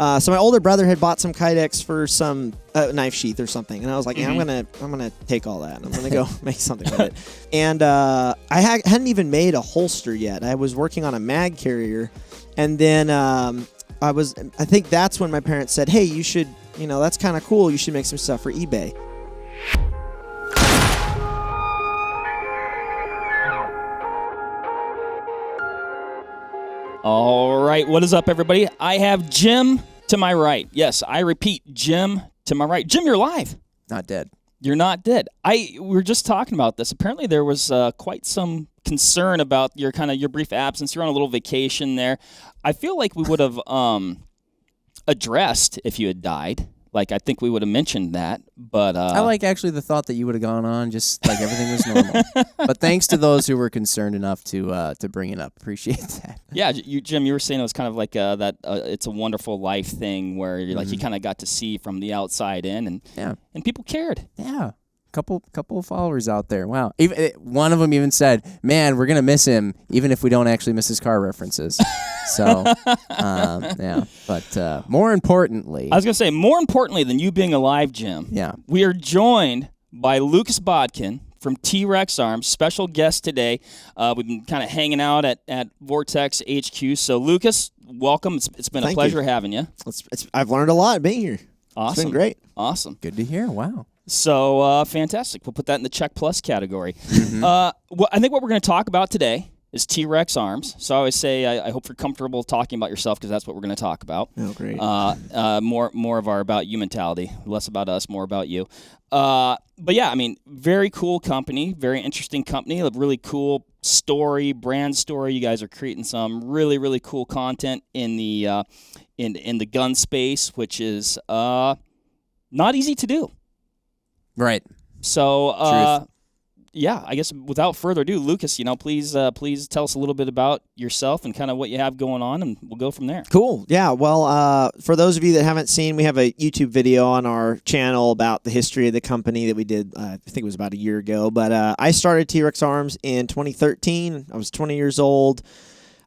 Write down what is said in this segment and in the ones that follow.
So my older brother had bought some kydex for some knife sheath or something, and I was like, yeah, I'm gonna take all that and I'm gonna go make something with it. And I hadn't even made a holster yet. I was working on a mag carrier, and then I think that's when my parents said, hey, you should, that's kind of cool. You should make some stuff for eBay. All right, what is up, everybody? I have Jim to my right. Yes, I repeat, Jim to my right. Jim, you're live. Not dead. You're not dead. We were just talking about this. Apparently, there was quite some concern about your brief absence. You're on a little vacation there. I feel like we would have addressed if you had died. Like, I think we would have mentioned that, but... I like actually the thought that you would have gone on just like everything was normal. But thanks to those who were concerned enough to bring it up. Appreciate that. Yeah, Jim, you were saying it was kind of like that It's a Wonderful Life thing where you're like you kind of got to see from the outside in, and people cared. Yeah. Couple of followers out there. Wow. One of them even said, man, we're going to miss him even if we don't actually miss his car references. So, yeah. But more importantly... I was going to say, more importantly than you being alive, Jim, we are joined by Lucas Botkin from T.REX Arms, special guest today. We've been kind of hanging out at Vortex HQ. So, Lucas, welcome. It's been a pleasure having you. I've learned a lot being here. Awesome. It's been great. Awesome. Good to hear. Wow. So, fantastic. We'll put that in the Check Plus category. I think what we're going to talk about today is T.REX Arms. So I always say I hope you're comfortable talking about yourself because that's what we're going to talk about. Oh, great. More of our about you mentality, less about us, more about you. But yeah, I mean, very cool company, very interesting company, a really cool story, brand story. You guys are creating some really, really cool content in the in the gun space, which is not easy to do. Right. So, yeah, I guess without further ado, Lucas, please tell us a little bit about yourself and kind of what you have going on, and we'll go from there. Cool. Yeah, well, for those of you that haven't seen, we have a YouTube video on our channel about the history of the company that we did, I think it was about a year ago. But I started T.REX Arms in 2013. I was 20 years old.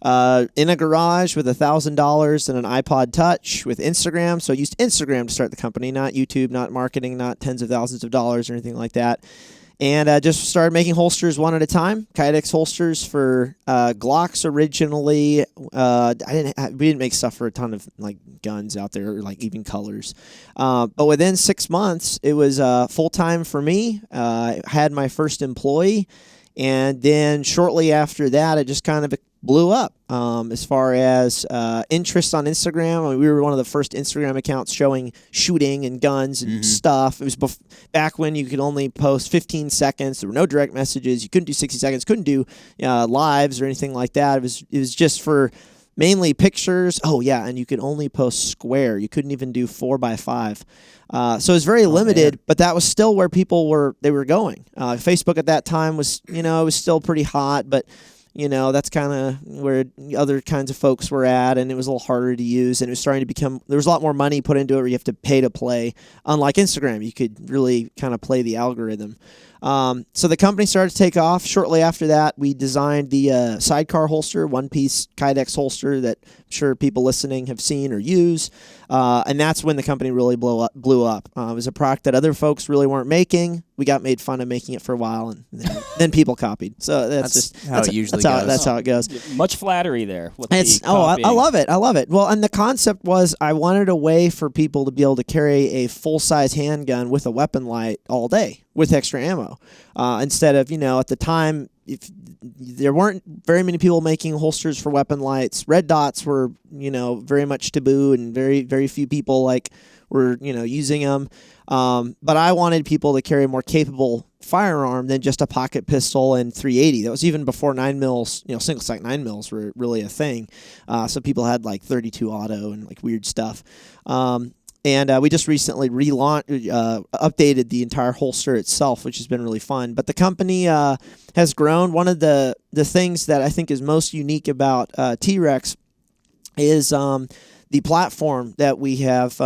In a garage with $1,000 and an iPod Touch with Instagram. So I used Instagram to start the company, not YouTube, not marketing, not tens of thousands of dollars or anything like that. And just started making holsters one at a time. Kydex holsters for Glocks originally. We didn't make stuff for a ton of like guns out there, or like even colors. But within 6 months, it was full time for me. I had my first employee, and then shortly after that, it just kind of blew up as far as interest on Instagram. I mean, we were one of the first Instagram accounts showing shooting and guns and stuff. It was back when you could only post 15 seconds. There were no direct messages. You couldn't do 60 seconds. Couldn't do lives or anything like that. It was just for mainly pictures. Oh, yeah, and you could only post square. You couldn't even do 4x5. So it was very limited, but that was still where people were going. Facebook at that time was, it was still pretty hot, but that's kind of where other kinds of folks were at, and it was a little harder to use, and it was starting to become, there was a lot more money put into it where you have to pay to play. Unlike Instagram, you could really kind of play the algorithm. So the company started to take off. Shortly after that, we designed the sidecar holster, one-piece kydex holster that I'm sure people listening have seen or use. And that's when the company really blew up. It was a product that other folks really weren't making. We got made fun of making it for a while, and then people copied. So that's how it usually goes. That's how it goes. Much flattery there. I love it. I love it. Well, and the concept was I wanted a way for people to be able to carry a full-size handgun with a weapon light all day with extra ammo. Instead of, at the time, if there weren't very many people making holsters for weapon lights. Red dots were, very much taboo, and very, very few people were, using them. But I wanted people to carry a more capable firearm than just a pocket pistol and 380. That was even before 9mm, single stack 9mm were really a thing. So people had like 32 auto and like weird stuff. And we just recently updated the entire holster itself, which has been really fun. But the company has grown. One of the things that I think is most unique about T.REX is the platform that we have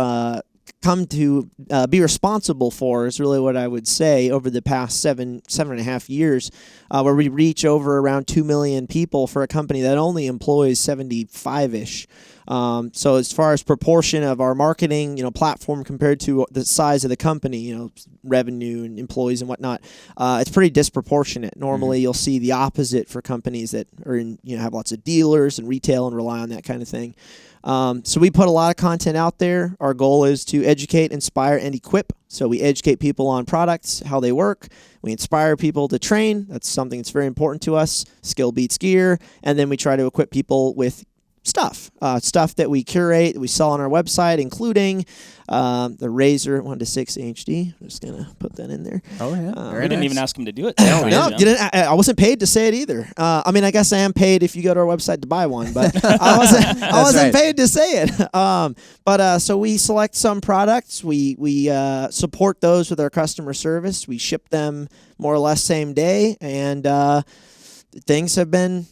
come to be responsible for is really what I would say over the past 7.5 years, where we reach over around 2 million people for a company that only employs 75-ish. So as far as proportion of our marketing, platform compared to the size of the company, revenue and employees and whatnot, it's pretty disproportionate. Normally, you'll see the opposite for companies that are in, have lots of dealers and retail and rely on that kind of thing. So we put a lot of content out there. Our goal is to educate, inspire, and equip. So we educate people on products, how they work. We inspire people to train. That's something that's very important to us. Skill beats gear. And then we try to equip people with stuff that we curate, that we sell on our website, including the Razor 1-6 HD. I'm just gonna put that in there. Oh yeah, we didn't even ask him to do it. No, I wasn't paid to say it either. I mean, I guess I am paid if you go to our website to buy one, but I wasn't paid to say it. So we select some products. We support those with our customer service. We ship them more or less same day, and things have been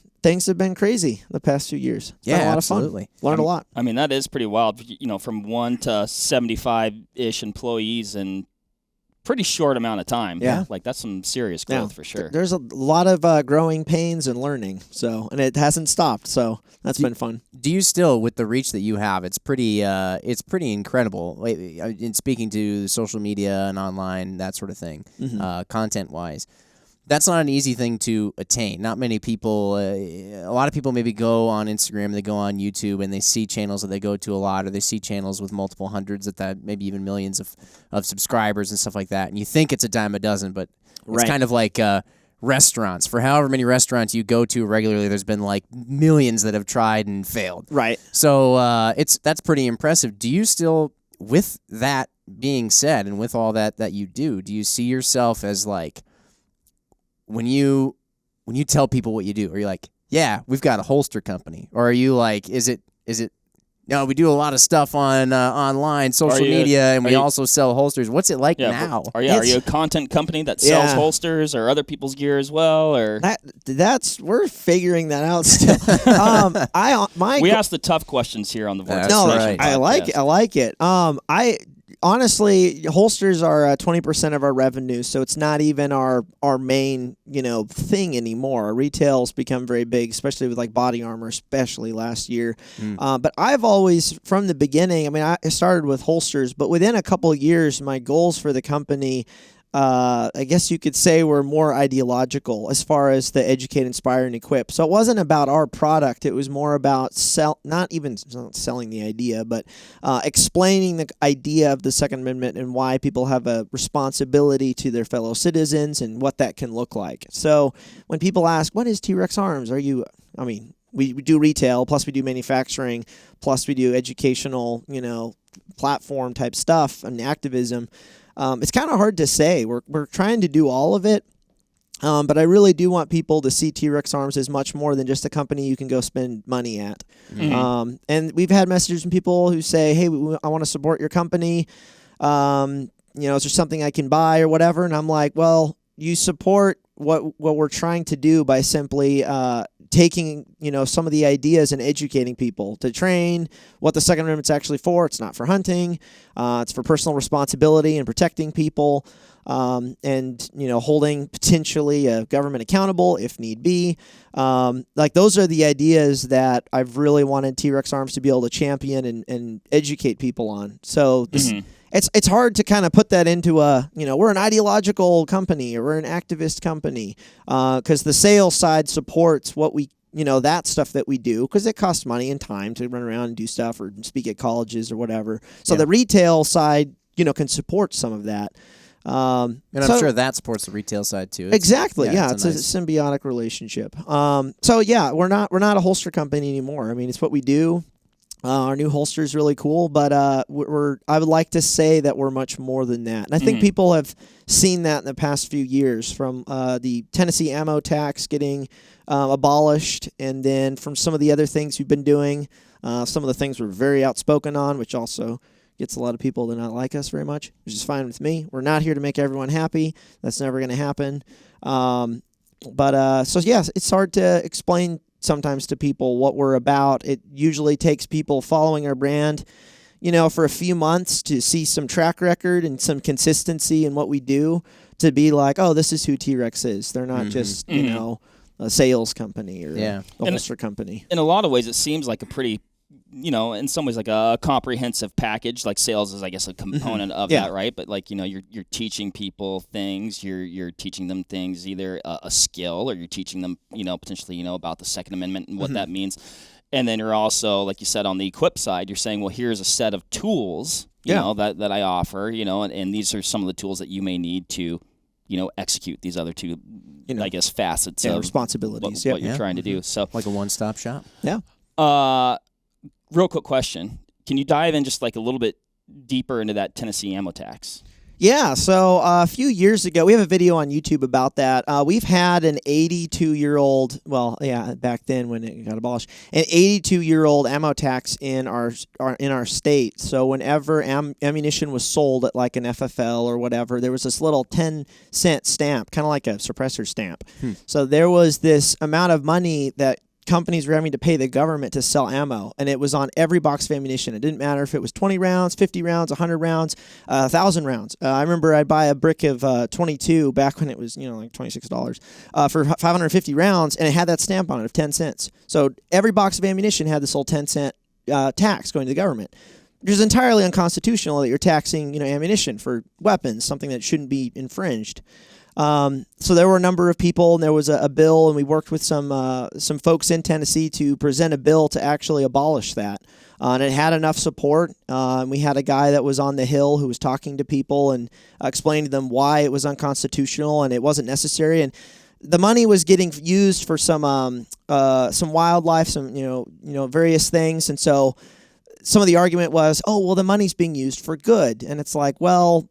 crazy the past few years. It's been a lot absolutely. of fun. Learned a lot. I mean, that is pretty wild. From 1 to 75-ish employees in pretty short amount of time. Yeah. Like, that's some serious growth for sure. There's a lot of growing pains and learning. And it hasn't stopped. So that's been fun. Do you still, with the reach that you have, it's pretty incredible. In speaking to social media and online, that sort of thing, content-wise. That's not an easy thing to attain. Not many people, a lot of people maybe go on Instagram, they go on YouTube, and they see channels that they go to a lot, or they see channels with multiple hundreds, maybe even millions of subscribers and stuff like that. And you think it's a dime a dozen, but it's kind of like restaurants. For however many restaurants you go to regularly, there's been like millions that have tried and failed. Right. So that's pretty impressive. Do you still, with that being said, and with all that you do you see yourself as like, when you tell people what you do, are you like, yeah, we've got a holster company? Or are you like, is it no, we do a lot of stuff on online, social media, and we also sell holsters. What's it like now? Are you a content company that sells holsters or other people's gear as well? Or we're figuring that out still. We ask the tough questions here on the Vortex. I like it. Honestly, holsters are 20% of our revenue, so it's not even our main thing anymore. Retail's become very big, especially with like body armor, especially last year. But I've always, from the beginning, I mean, I started with holsters, but within a couple of years, my goals for the company, I guess you could say, were more ideological as far as the educate, inspire, and equip. So it wasn't about our product. It was more about not selling the idea, but explaining the idea of the Second Amendment and why people have a responsibility to their fellow citizens and what that can look like. So when people ask, what is T.REX Arms? We do retail, plus we do manufacturing, plus we do educational, platform type stuff and activism. It's kind of hard to say. We're trying to do all of it, but I really do want people to see T.REX Arms as much more than just a company you can go spend money at. And we've had messages from people who say, hey, I want to support your company. Is there something I can buy or whatever? And I'm like, well, you support what we're trying to do by simply taking some of the ideas and educating people to train what the Second Amendment's actually for. It's not for hunting. It's for personal responsibility and protecting people, and holding potentially a government accountable if need be. Those are the ideas that I've really wanted T.REX Arms to be able to champion and educate people on. So this. It's hard to kind of put that into we're an ideological company or we're an activist company, because the sales side supports what we, that stuff that we do, because it costs money and time to run around and do stuff or speak at colleges or whatever. So the retail side, can support some of that. And I'm sure that supports the retail side too. Exactly. It's a symbiotic relationship. We're not a holster company anymore. I mean, it's what we do. Our new holster is really cool, but I would like to say that we're much more than that. And I think people have seen that in the past few years, from the Tennessee ammo tax getting abolished, and then from some of the other things we've been doing. Some of the things we're very outspoken on, which also gets a lot of people to not like us very much, which is fine with me. We're not here to make everyone happy. That's never going to happen. It's hard to explain sometimes to people what we're about. It usually takes people following our brand, for a few months to see some track record and some consistency in what we do, to be like, oh, this is who T.REX is. They're not just, a sales company or a holster company. In a lot of ways, it seems like a pretty in some ways like a comprehensive package. Like sales is, I guess, a component of that, right? But like, you're teaching people things. You're teaching them things, either a skill, or you're teaching them, potentially, about the Second Amendment and what that means. And then you're also, like you said, on the equip side, you're saying, well, here's a set of tools, that I offer, and these are some of the tools that you may need to, execute these other two, I guess, facets of responsibilities. What you're trying to do. So like a one-stop shop. Yeah. Real quick question: can you dive in just like a little bit deeper into that Tennessee ammo tax? Yeah, so a few years ago, we have a video on YouTube about that. We've had an 82-year-old, back then when it got abolished, an 82-year-old ammo tax in our state. So whenever ammunition was sold at like an FFL or whatever, there was this little 10-cent stamp, kind of like a suppressor stamp. So there was this amount of money that companies were having to pay the government to sell ammo, and it was on every box of ammunition. It didn't matter if it was 20 rounds, 50 rounds, 100 rounds, 1,000 rounds. I remember I'd buy a brick of 22 back when it was, like $26 for 550 rounds, and it had that stamp on it of 10 cents. So every box of ammunition had this little 10-cent tax going to the government, which is entirely unconstitutional that you're taxing, ammunition for weapons, something that shouldn't be infringed. So there were a number of people, and there was a bill, and we worked with some folks in Tennessee to present a bill to actually abolish that. And it had enough support. We had a guy that was on the Hill who was talking to people and explaining to them why it was unconstitutional and it wasn't necessary. And the money was getting used for some wildlife, some various things. And so some of the argument was, oh, well, the money's being used for good, and it's like, well,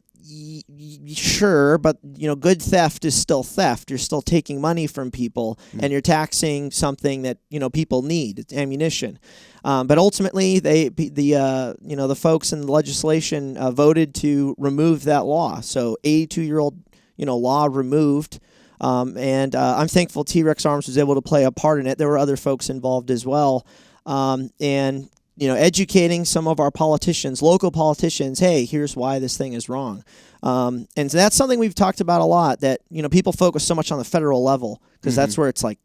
sure, but good theft is still theft. You're still taking money from people, and you're taxing something that people need. It's ammunition. But ultimately, the folks in the legislation voted to remove that law. So 82-year-old law removed. And I'm thankful T.REX Arms was able to play a part in it. There were other folks involved as well. And educating some of our politicians, local politicians, hey, here's why this thing is wrong. And so that's something we've talked about a lot, that, people focus so much on the federal level because that's where it's like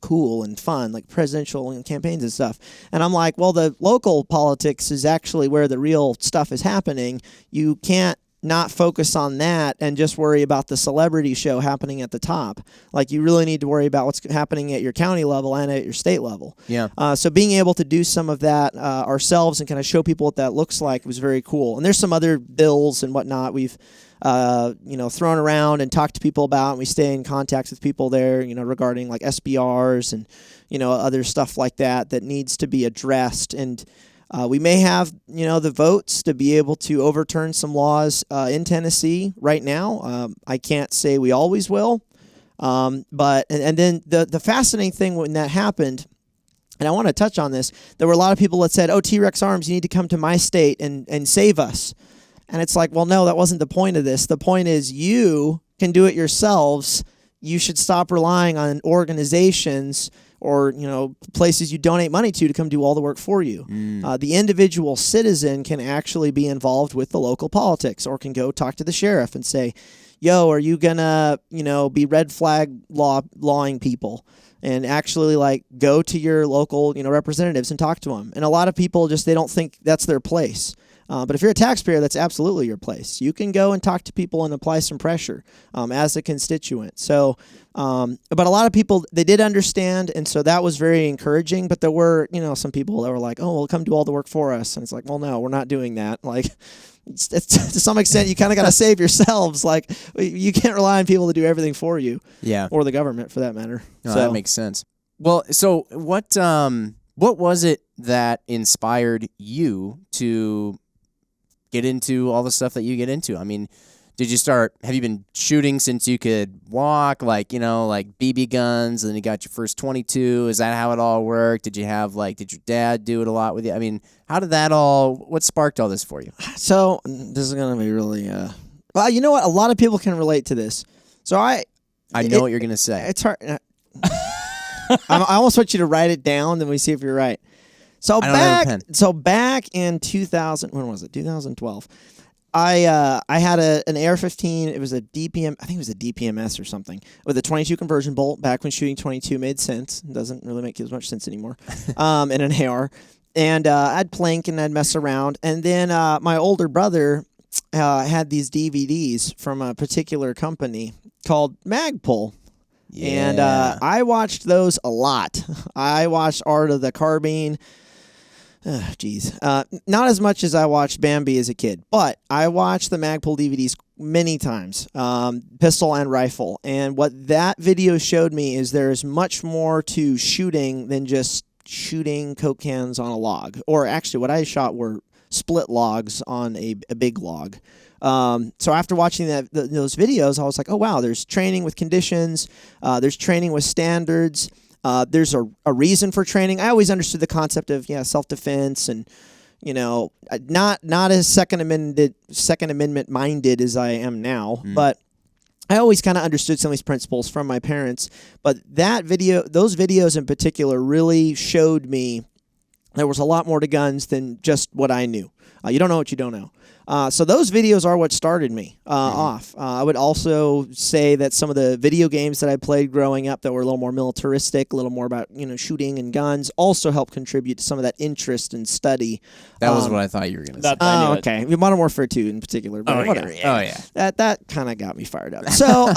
cool and fun, like presidential campaigns and stuff. And I'm like, well, the local politics is actually where the real stuff is happening. You can't not focus on that and just worry about the celebrity show happening at the top. Like, you really need to worry about what's happening at your county level and at your state level. Yeah. So being able to do some of that ourselves and kind of show people what that looks like was very cool. And there's some other bills and whatnot we've thrown around and talked to people about, and we stay in contact with people there, regarding like SBRs and, other stuff like that needs to be addressed. And we may have, the votes to be able to overturn some laws in Tennessee right now. I can't say we always will. But then the fascinating thing when that happened, and I want to touch on this, there were a lot of people that said, oh, T.REX Arms, you need to come to my state and save us. And it's like, well, no, that wasn't the point of this. The point is you can do it yourselves. You should stop relying on organizations or places you donate money to come do all the work for you. The individual citizen can actually be involved with the local politics, or can go talk to the sheriff and say, yo, are you gonna be red flag lawing people? And actually like go to your local representatives and talk to them. And a lot of people they don't think that's their place. But if you're a taxpayer, that's absolutely your place. You can go and talk to people and apply some pressure as a constituent. So, but a lot of people, they did understand, and so that was very encouraging. But there were, some people that were like, oh, well, come do all the work for us. And it's like, well, no, we're not doing that. Like, to some extent, you kind of got to save yourselves. Like, you can't rely on people to do everything for you. Yeah. Or the government, for that matter. No, that makes sense. Well, so what was it that inspired you to get into all the stuff that you get into? I mean, have you been shooting since you could walk, like BB guns, and then you got your first 22? Is that how it all worked? Did your dad do it a lot with you? I mean, how did what sparked all this for you? So this is going to be really, well, you know what? A lot of people can relate to this. So I know what you're going to say. It's hard. I almost want you to write it down, then we see if you're right. So back in 2000, when was it? 2012. I had an AR-15. It was a DPM. I think it was a DPMS or something with a 22 conversion bolt. Back when shooting 22 made sense. It doesn't really make as much sense anymore. And an AR. And I'd plink and I'd mess around. And then my older brother had these DVDs from a particular company called Magpul. Yeah. And I watched those a lot. I watched Art of the Carbine. Not as much as I watched Bambi as a kid, but I watched the Magpul DVDs many times, pistol and rifle. And what that video showed me is there is much more to shooting than just shooting Coke cans on a log. Or actually, what I shot were split logs on a big log. So after watching those videos, I was like, oh, wow, there's training with conditions. There's training with standards. There's a reason for training. I always understood the concept of self-defense and, not as Second Amendment minded as I am now, but I always kind of understood some of these principles from my parents. But those videos in particular really showed me there was a lot more to guns than just what I knew. You don't know what you don't know. So those videos are what started me off. I would also say that some of the video games that I played growing up that were a little more militaristic, a little more about shooting and guns, also helped contribute to some of that interest and study. That was what I thought you were going to say. I knew okay. Modern Warfare 2 in particular. But whatever. Yeah. That kind of got me fired up. So,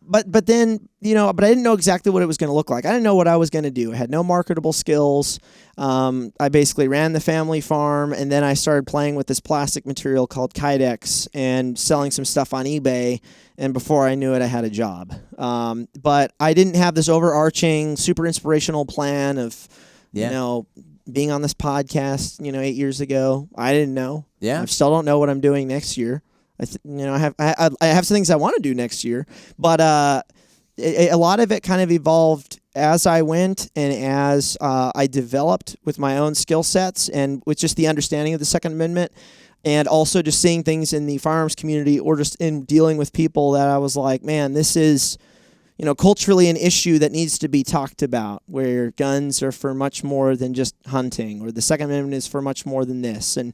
but then, but I didn't know exactly what it was going to look like. I didn't know what I was going to do. I had no marketable skills. I basically ran the family farm, and then I started playing with this plastic material called kydex and selling some stuff on eBay, and before I knew it, I had a job. But I didn't have this overarching, super inspirational plan of, being on this podcast, 8 years ago. I didn't know. Yeah. I still don't know what I'm doing next year. I have some things I want to do next year, but a lot of it kind of evolved as I went and as I developed with my own skill sets and with just the understanding of the Second Amendment, and also just seeing things in the firearms community or just in dealing with people that I was like, man, this is, culturally an issue that needs to be talked about, where guns are for much more than just hunting, or the Second Amendment is for much more than this. And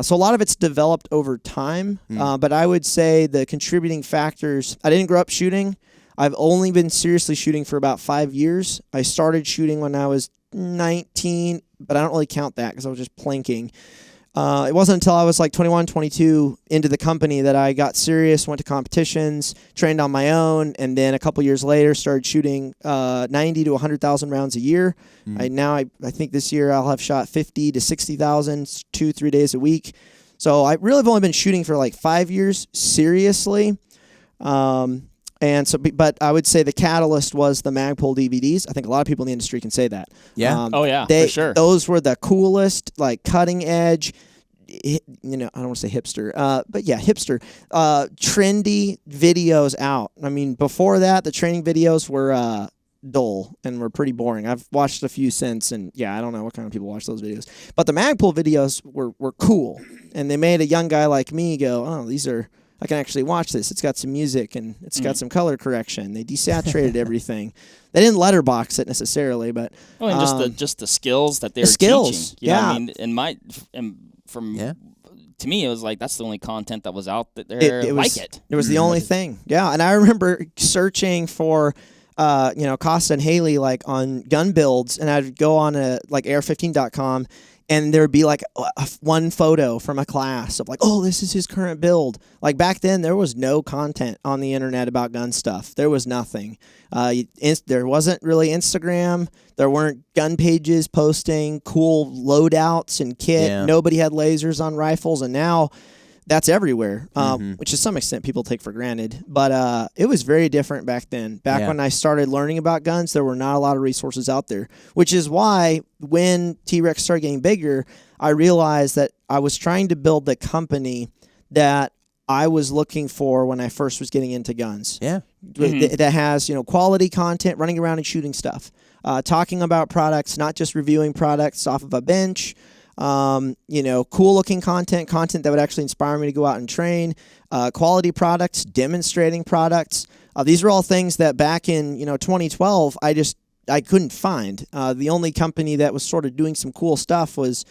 so a lot of it's developed over time, but I would say the contributing factors, I didn't grow up shooting. I've only been seriously shooting for about 5 years. I started shooting when I was 19, but I don't really count that because I was just plinking. It wasn't until I was like 21, 22 into the company that I got serious, went to competitions, trained on my own, and then a couple years later started shooting 90 to 100,000 rounds a year. I think this year I'll have shot 50 to 60,000, 2-3 days a week. So I really have only been shooting for like 5 years seriously. But I would say the catalyst was the Magpul DVDs. I think a lot of people in the industry can say that. Yeah. For sure. Those were the coolest, like cutting edge, I don't want to say hipster, but yeah, hipster, trendy videos out. I mean, before that, the training videos were dull and were pretty boring. I've watched a few since, and I don't know what kind of people watch those videos. But the Magpul videos were cool, and they made a young guy like me go, oh, I can actually watch this. It's got some music and it's got some color correction. They desaturated everythme. They didn't letterbox it necessarily, but and just the skills that they were teaching. I mean, to me, it was like that's the only content that was out there it was the only thing. Yeah, and I remember searching for Costa and Haley like on gun builds, and I'd go on like air15.com. And there would be like one photo from a class of like, oh, this is his current build. Like back then, there was no content on the internet about gun stuff. There was nothing. There wasn't really Instagram. There weren't gun pages posting cool loadouts and kit. Yeah. Nobody had lasers on rifles. And now that's everywhere, which to some extent people take for granted. But it was very different back then. When I started learning about guns, there were not a lot of resources out there, which is why when T.REX started getting bigger, I realized that I was trying to build the company that I was looking for when I first was getting into guns. Yeah. That has, quality content, running around and shooting stuff, talking about products, not just reviewing products off of a bench. Cool looking content that would actually inspire me to go out and train, quality products, demonstrating products. These are all things that back in, 2012, I couldn't find. The only company that was sort of doing some cool stuff was,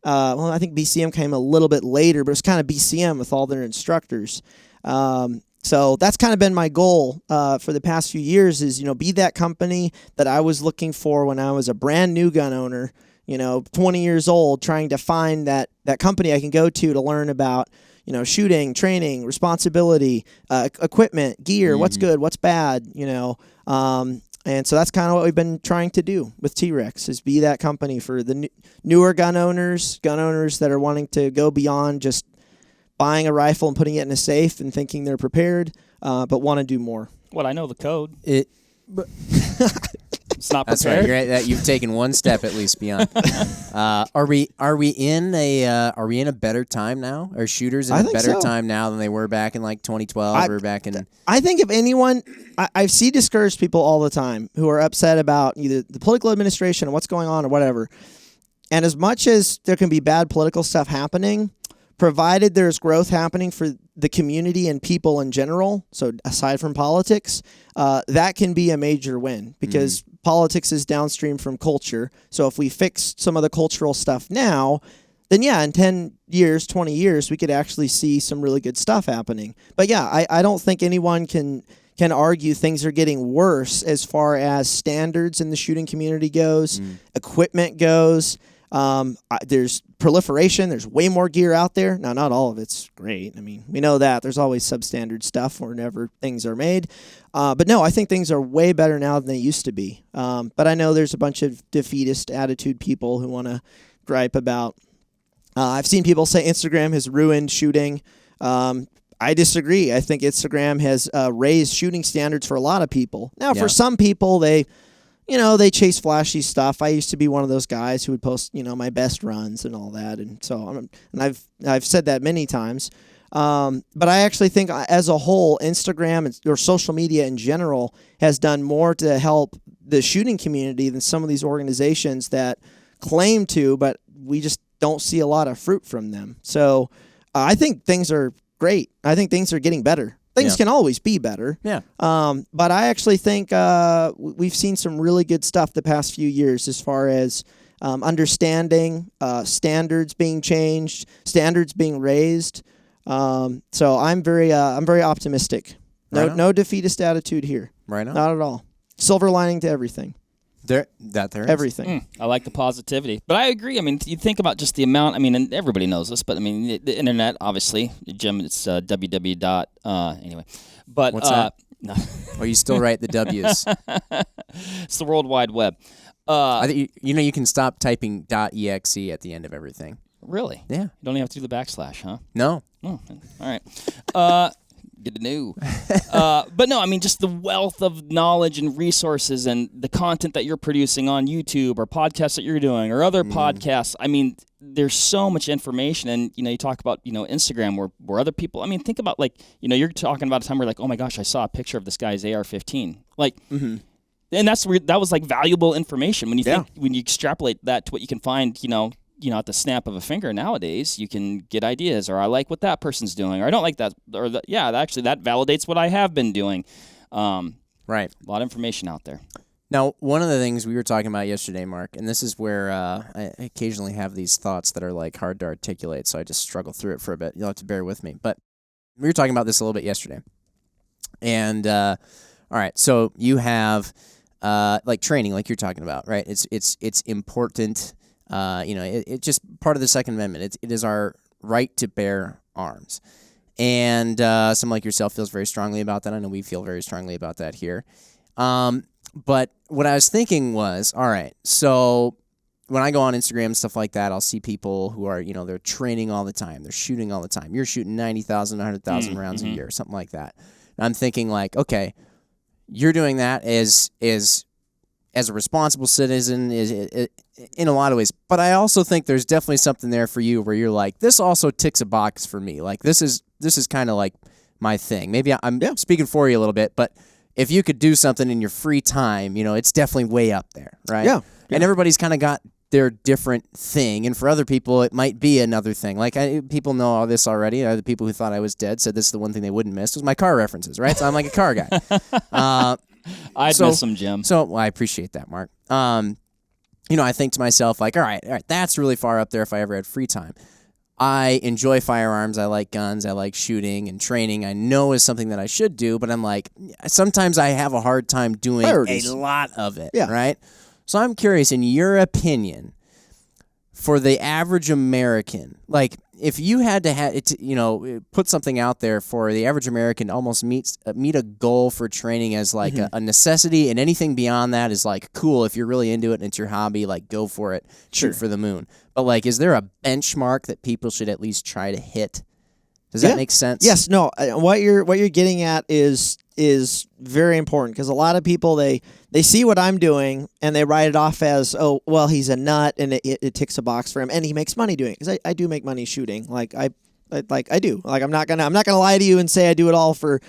I think BCM came a little bit later, but it was kind of BCM with all their instructors. So that's kind of been my goal for the past few years is, be that company that I was looking for when I was a brand new gun owner 20 years old, trying to find that company I can go to learn about, shooting, training, responsibility, equipment, gear, what's good, what's bad, and so that's kind of what we've been trying to do with T.REX, is be that company for the newer gun owners that are wanting to go beyond just buying a rifle and putting it in a safe and thinking they're prepared, but want to do more. Well, I know the code. It's not That's prepared. right. You've taken one step at least beyond. Are we in a better time now? Are shooters in a better time now than they were back in like 2012 or back in? I think if anyone, I see discouraged people all the time who are upset about either the political administration or what's going on or whatever. And as much as there can be bad political stuff happening, provided there's growth happening for the community and people in general, so aside from politics, that can be a major win, because politics is downstream from culture. So if we fix some of the cultural stuff now, then in 10 years, 20 years, we could actually see some really good stuff happening. But I don't think anyone can argue things are getting worse as far as standards in the shooting community goes, equipment goes. There's proliferation. There's way more gear out there. Now, not all of it's great. I mean, we know that. There's always substandard stuff whenever things are made. But no, I think things are way better now than they used to be. But I know there's a bunch of defeatist attitude people who want to gripe about. I've seen people say Instagram has ruined shooting. I disagree. I think Instagram has raised shooting standards for a lot of people. Now, for some people, they chase flashy stuff. I used to be one of those guys who would post, my best runs and all that. And so, I've said that many times. But I actually think as a whole, Instagram or social media in general has done more to help the shooting community than some of these organizations that claim to, but we just don't see a lot of fruit from them. So I think things are great. I think things are getting better. Things can always be better. Yeah. But I actually think we've seen some really good stuff the past few years as far as understanding, standards being changed, standards being raised. So I'm very optimistic. No defeatist attitude here. Right on. Not at all. Silver lining to everything. There is. Everything. I like the positivity. But I agree. I mean, you think about just the amount. I mean, and everybody knows this, but I mean, the internet, obviously, Jim, it's www. Anyway. But, what's that? No. Oh, you still write the W's. It's the World Wide Web. I think you can stop typing .exe at the end of everything. Really? Yeah. You don't even have to do the backslash, huh? No. Oh, all right. Good to know. But no, I mean, just the wealth of knowledge and resources and the content that you're producing on YouTube or podcasts that you're doing or other podcasts. I mean, there's so much information. And, you talk about, Instagram where other people, I mean, think about you're talking about a time where like, oh my gosh, I saw a picture of this guy's AR-15. Like, and that's weird. That was like valuable information when you think, when you extrapolate that to what you can find, at the snap of a finger nowadays, you can get ideas, or I like what that person's doing, or I don't like that, or actually that validates what I have been doing. Right. A lot of information out there. Now, one of the things we were talking about yesterday, Mark, and this is where I occasionally have these thoughts that are like hard to articulate, so I just struggle through it for a bit. You'll have to bear with me. But we were talking about this a little bit yesterday. And, all right, so you have like training, like you're talking about, right? It's important. It's just part of the Second Amendment. It is our right to bear arms. And someone like yourself feels very strongly about that. I know we feel very strongly about that here. But what I was thinking was, all right, so when I go on Instagram and stuff like that, I'll see people who are, they're training all the time. They're shooting all the time. You're shooting 90,000, 100,000 rounds a year, something like that. And I'm thinking like, okay, you're doing that as a responsible citizen is in a lot of ways. But I also think there's definitely something there for you where you're like, this also ticks a box for me. Like this is kind of like my thing. Maybe I'm speaking for you a little bit, but if you could do something in your free time, it's definitely way up there, right? Yeah. And everybody's kind of got their different thing. And for other people, it might be another thing. Like people know all this already. The people who thought I was dead said this is the one thing they wouldn't miss was my car references, right? So I'm like a car guy. I'd miss them, Jim. So I appreciate that, Mark. I think to myself, like, all right, that's really far up there if I ever had free time. I enjoy firearms. I like guns. I like shooting and training. I know is something that I should do, but I'm like, sometimes I have a hard time doing a lot of it, right? So I'm curious, in your opinion, for the average American, like if you had to put something out there for the average American to almost meet a goal for training as like a necessity, and anything beyond that is like cool if you're really into it and it's your hobby, like go for it, shoot for the moon. But like, is there a benchmark that people should at least try to hit? Does that make sense? Yes. No. What you're getting at is very important, because a lot of people they see what I'm doing and they write it off as, oh, well, he's a nut and it ticks a box for him and he makes money doing it, because I do make money shooting. Like I do. Like I'm not gonna lie to you and say I do it all for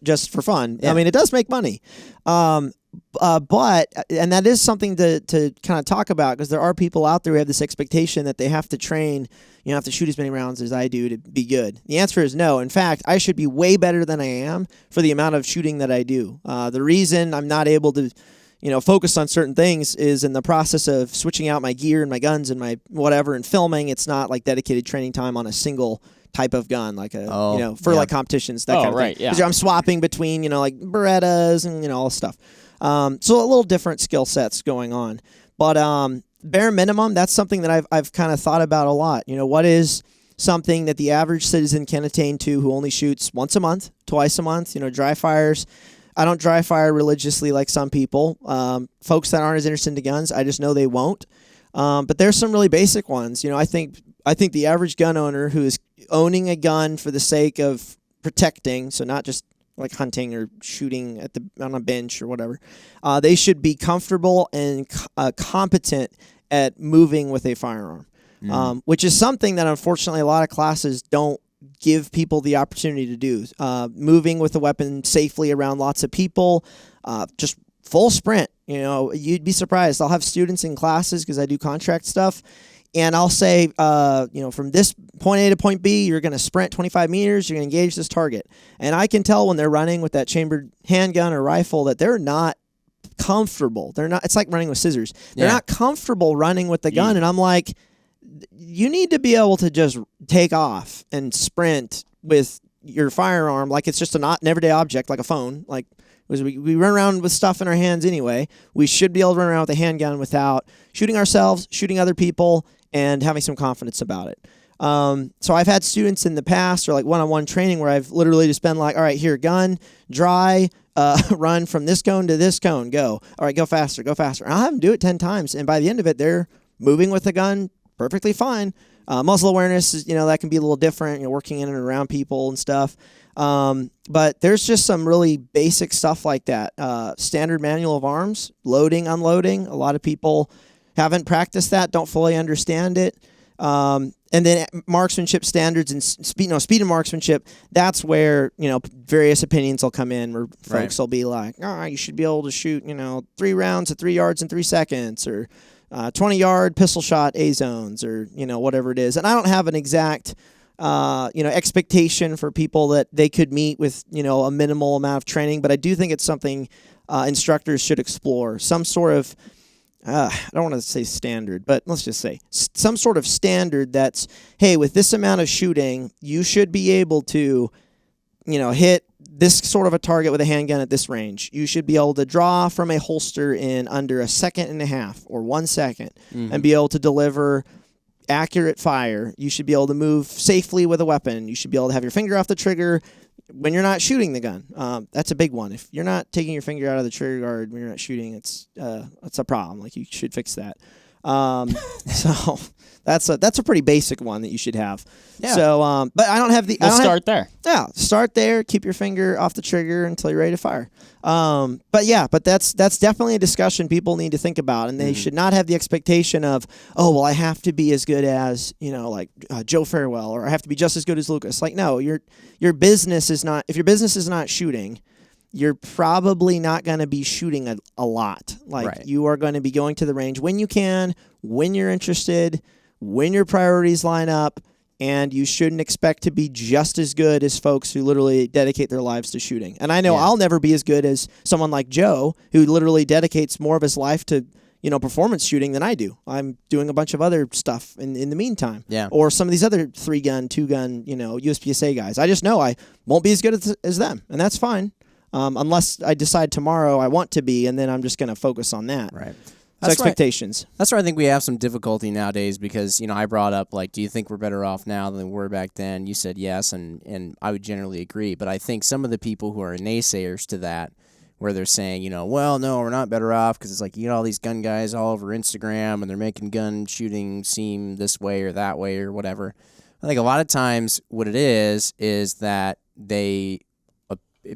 just for fun. Yeah. I mean, it does make money. But that is something to kind of talk about, because there are people out there who have this expectation that they have to train, have to shoot as many rounds as I do to be good. The answer is no. In fact, I should be way better than I am for the amount of shooting that I do. The reason I'm not able to, focus on certain things is in the process of switching out my gear and my guns and my whatever and filming. It's not like dedicated training time on a single type of gun, like like competitions, that kind of thing. Yeah. Because I'm swapping between, like Berettas and, all this stuff. So a little different skill sets going on. But bare minimum, that's something that I've kind of thought about a lot. What is something that the average citizen can attain to who only shoots once a month, twice a month? Dry fires. I don't dry fire religiously like some people. Folks that aren't as interested in guns, I just know they won't. But there's some really basic ones. I think the average gun owner who is owning a gun for the sake of protecting, so not just like hunting or shooting on a bench or whatever, they should be comfortable and competent at moving with a firearm, which is something that unfortunately a lot of classes don't give people the opportunity to do. Moving with a weapon safely around lots of people, just full sprint. You'd be surprised. I'll have students in classes, because I do contract stuff, and I'll say, from this point A to point B, you're going to sprint 25 meters, you're going to engage this target. And I can tell when they're running with that chambered handgun or rifle that they're not comfortable. It's like running with scissors. They're not comfortable running with the gun. And I'm like, you need to be able to just take off and sprint with your firearm like it's just an everyday object, like a phone. Like, we run around with stuff in our hands anyway. We should be able to run around with a handgun without shooting ourselves, shooting other people, and having some confidence about it. So I've had students in the past, or like one-on-one training, where I've literally just been like, all right, here, gun, dry, run from this cone to this cone, go. All right, go faster, go faster. And I'll have them do it 10 times, and by the end of it, they're moving with the gun perfectly fine. Muzzle awareness is, that can be a little different, working in and around people and stuff. But there's just some really basic stuff like that. Standard manual of arms, loading, unloading. A lot of people haven't practiced that, don't fully understand it. And then marksmanship standards and speed and marksmanship, that's where, various opinions will come in, where folks will be like, you should be able to shoot, 3 rounds at 3 yards in 3 seconds, or 20-yard pistol shot A zones, or, whatever it is. And I don't have an exact expectation for people that they could meet with, a minimal amount of training, but I do think it's something instructors should explore. Some sort of, I don't want to say standard, but let's just say some sort of standard that's, hey, with this amount of shooting, you should be able to, hit this sort of a target with a handgun at this range. You should be able to draw from a holster in under 1.5 seconds or 1 second, and be able to deliver accurate fire. You should be able to move safely with a weapon. You should be able to have your finger off the trigger when you're not shooting the gun. That's a big one. If you're not taking your finger out of the trigger guard when you're not shooting, it's a problem. Like, you should fix that. So that's a pretty basic one that you should have. Yeah. So, but I don't have the. We'll start there. Yeah, start there. Keep your finger off the trigger until you're ready to fire. But that's definitely a discussion people need to think about, and they should not have the expectation of, oh, well, I have to be as good as Joe Farewell, or I have to be just as good as Lucas. Like, no, your business is not. If your business is not shooting, you're probably not going to be shooting a lot. You are going to be going to the range when you can, when you're interested, when your priorities line up, and you shouldn't expect to be just as good as folks who literally dedicate their lives to shooting. And I know I'll never be as good as someone like Joe, who literally dedicates more of his life to performance shooting than I do. I'm doing a bunch of other stuff in the meantime. Yeah. Or some of these other 3-gun, 2-gun, USPSA guys. I just know I won't be as good as them, and that's fine. Unless I decide tomorrow I want to be, and then I'm just going to focus on that. Right. So expectations. That's where I think we have some difficulty nowadays because, I brought up, like, do you think we're better off now than we were back then? You said yes, and I would generally agree. But I think some of the people who are naysayers to that, where they're saying, well, no, we're not better off because it's like you get all these gun guys all over Instagram and they're making gun shooting seem this way or that way or whatever. I think a lot of times what it is that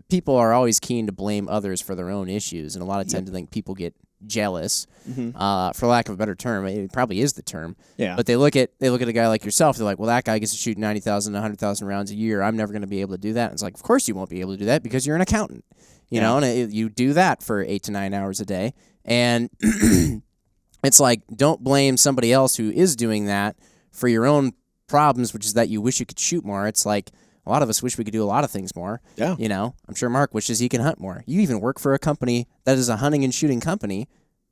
people are always keen to blame others for their own issues, and a lot of times I think people get jealous, for lack of a better term. It probably is the term. Yeah. But they look at a guy like yourself. They're like, well, that guy gets to shoot 90,000, 100,000 rounds a year. I'm never going to be able to do that. And it's like, of course you won't be able to do that because you're an accountant. And you do that for 8 to 9 hours a day. And it's like, don't blame somebody else who is doing that for your own problems, which is that you wish you could shoot more. It's like a lot of us wish we could do a lot of things more. Yeah. I'm sure Mark wishes he can hunt more. You even work for a company that is a hunting and shooting company,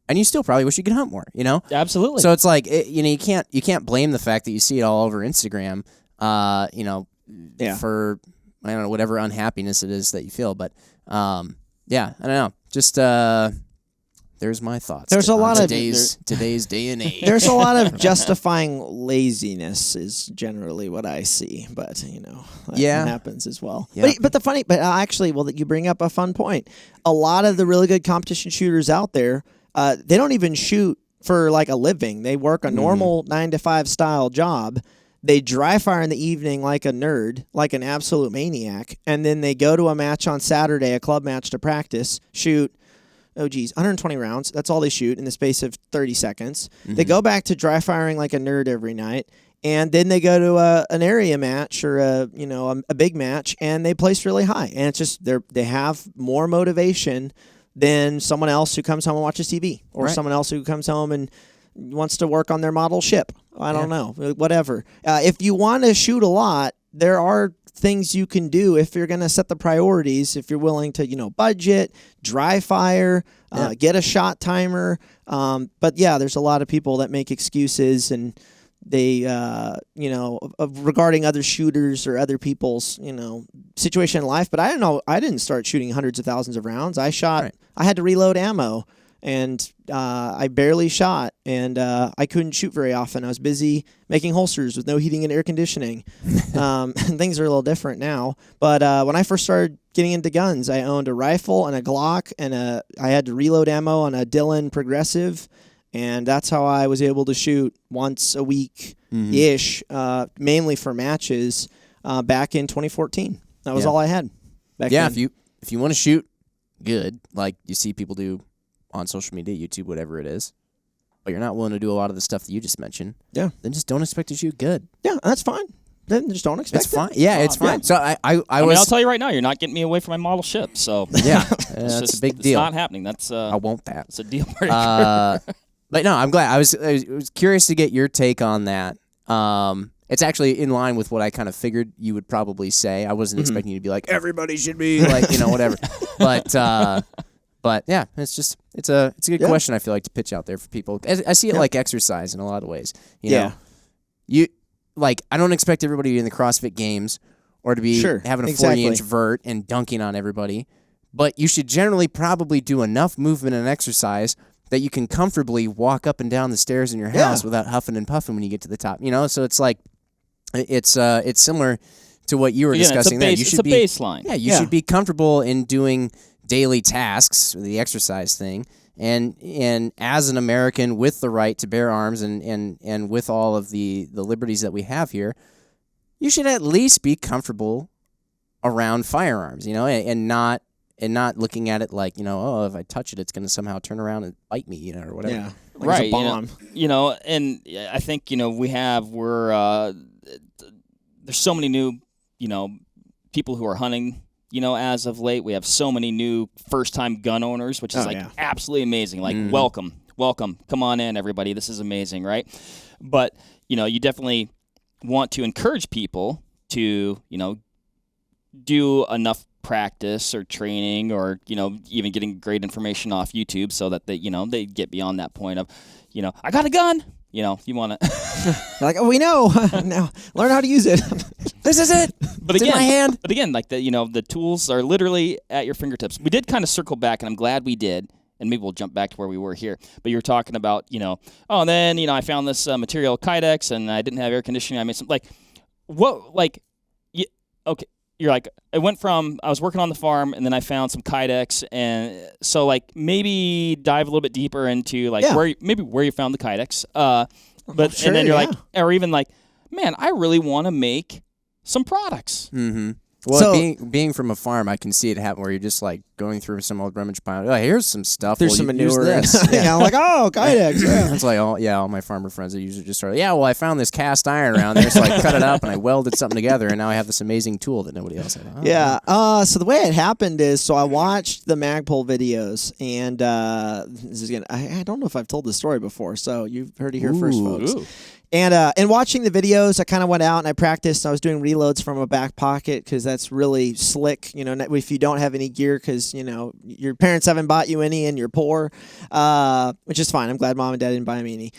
and you still probably wish you could hunt more. Absolutely. So it's like you can't blame the fact that you see it all over Instagram. For I don't know whatever unhappiness it is that you feel, but I don't know. Just there's my thoughts. There's a lot of today's day and age. There's a lot of justifying laziness is generally what I see, but that happens as well. Yeah. But actually, that you bring up a fun point. A lot of the really good competition shooters out there, they don't even shoot for like a living. They work a normal 9-to-5 style job. They dry fire in the evening like a nerd, like an absolute maniac, and then they go to a match on Saturday, a club match to practice, shoot 120 rounds. That's all they shoot in the space of 30 seconds. They go back to dry firing like a nerd every night, and then they go to an area match or a big match, and they place really high. And it's just they have more motivation than someone else who comes home and watches TV, or someone else who comes home and wants to work on their model ship. I don't know, whatever. If you want to shoot a lot, there are things you can do if you're going to set the priorities, if you're willing to, budget, dry fire, get a shot timer. But there's a lot of people that make excuses, and they, regarding other shooters or other people's, situation in life. But I didn't start shooting hundreds of thousands of rounds. I had to reload ammo. And I barely shot, and I couldn't shoot very often. I was busy making holsters with no heating and air conditioning. And things are a little different now. But when I first started getting into guns, I owned a rifle and a Glock, and I had to reload ammo on a Dillon Progressive, and that's how I was able to shoot once a week-ish, mainly for matches, back in 2014. That was all I had back then. if you want to shoot good, like you see people do on social media, YouTube, whatever it is, but you're not willing to do a lot of the stuff that you just mentioned, then just don't expect to shoot good. Yeah, that's fine. Then just don't expect it's fine. Yeah, it's fine. So I'll tell you right now, you're not getting me away from my model ship. So that's a big deal. It's not happening. That's I want that. It's a deal breaker. But no, I'm glad. I was curious to get your take on that. It's actually in line with what I kind of figured you would probably say. I wasn't expecting you to be like, everybody should be like, whatever. But yeah, it's a good question, I feel like, to pitch out there for people. I see it like exercise in a lot of ways. You know, I don't expect everybody to be in the CrossFit Games or to be having a 40-inch vert and dunking on everybody, but you should generally probably do enough movement and exercise that you can comfortably walk up and down the stairs in your house without huffing and puffing when you get to the top. So it's like it's similar to what you were discussing there. It's a baseline. Yeah, you should be comfortable in doing daily tasks, the exercise thing, and as an American with the right to bear arms and with all of the liberties that we have here, you should at least be comfortable around firearms, and not looking at it like, if I touch it, it's going to somehow turn around and bite me, or whatever. Yeah, like right. It's a bomb. And I think there's so many new, people who are hunting. As of late, we have so many new first-time gun owners, which is absolutely amazing. Like, welcome, come on in, everybody. This is amazing, right? But you definitely want to encourage people to do enough practice or training, or even getting great information off YouTube, so that they get beyond that point of I got a gun. You want to like, we know now. Learn how to use it. This is it. But it's again, in my hand. But again, like the tools are literally at your fingertips. We did kind of circle back, and I'm glad we did. and maybe we'll jump back to where we were here. But you're talking about, oh, and then, I found this material kydex, and I didn't have air conditioning. I made some, okay. You're like, I went from, I was working on the farm, and then I found some kydex, and so, like, maybe dive a little bit deeper into, like, where you found the kydex. But sure, and then you're yeah. like, or even like, man, I really want to make some products. Mm-hmm. Well, So- being from a farm, I can see it happen where you're just like going through some old rummage pile. Oh, here's some stuff. There's Well, some use manure. this. Yeah, I'm like, oh, kydex. Yeah. It's like, all my farmer friends that usually just start, I found this cast iron around there, so I cut it up and I welded something together, and now I have this amazing tool that nobody else had. Oh, Yeah. So the way it happened is, I watched the Magpul videos, and this is I don't know if I've told this story before, so you've heard it here first, folks. Ooh. And in watching the videos, I kind of went out and I practiced. I was doing reloads from a back pocket because that's really slick, if you don't have any gear because, your parents haven't bought you any and you're poor, which is fine. I'm glad mom and dad didn't buy me any.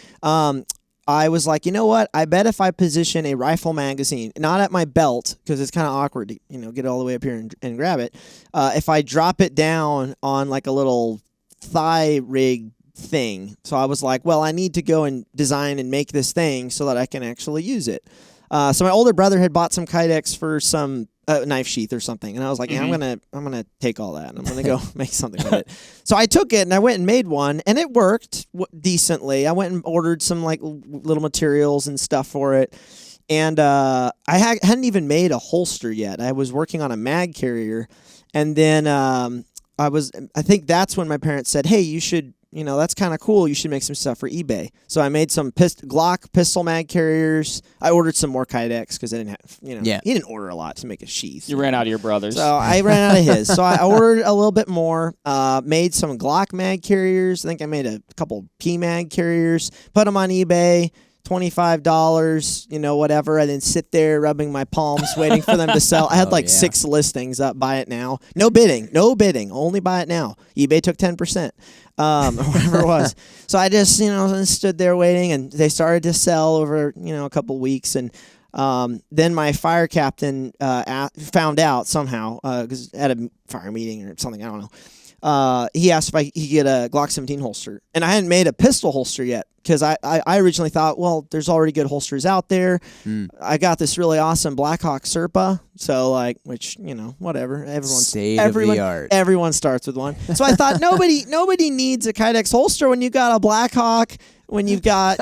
I was like, you know what? I bet if I position a rifle magazine, not at my belt, because it's kind of awkward to, get all the way up here and grab it. If I drop it down on like a little thigh rig thing. So I was like, well, I need to go and design and make this thing so that I can actually use it. So my older brother had bought some kydex for some knife sheath or something, and I was like, yeah, I'm gonna take all that and I'm gonna go make something with it. So I took it and I went and made one, and it worked decently. I went and ordered some like little materials and stuff for it, and I hadn't even made a holster yet. I was working on a mag carrier, and then I think that's when my parents said, hey, you should. That's kind of cool. You should make some stuff for eBay. So I made some Glock pistol mag carriers. I ordered some more kydex because I didn't have, he didn't order a lot to make a sheath. You ran out of your brother's. So I ran out of his. So I ordered a little bit more, made some Glock mag carriers. I think I made a couple P mag carriers, put them on eBay. $25, whatever. I didn't sit there rubbing my palms waiting for them to sell. I had 6 listings up. Buy it now. No bidding. Only buy it now. eBay took 10%, or whatever it was. So I just, stood there waiting, and they started to sell over, a couple weeks. And then my fire captain found out somehow, because at a fire meeting or something, I don't know. He asked if he could get a Glock 17 holster, and I hadn't made a pistol holster yet because I originally thought, well, there's already good holsters out there. I got this really awesome Blackhawk Serpa, so which whatever. State of the art. Everyone starts with one, so I thought nobody needs a kydex holster when you've got a Blackhawk. When you've got,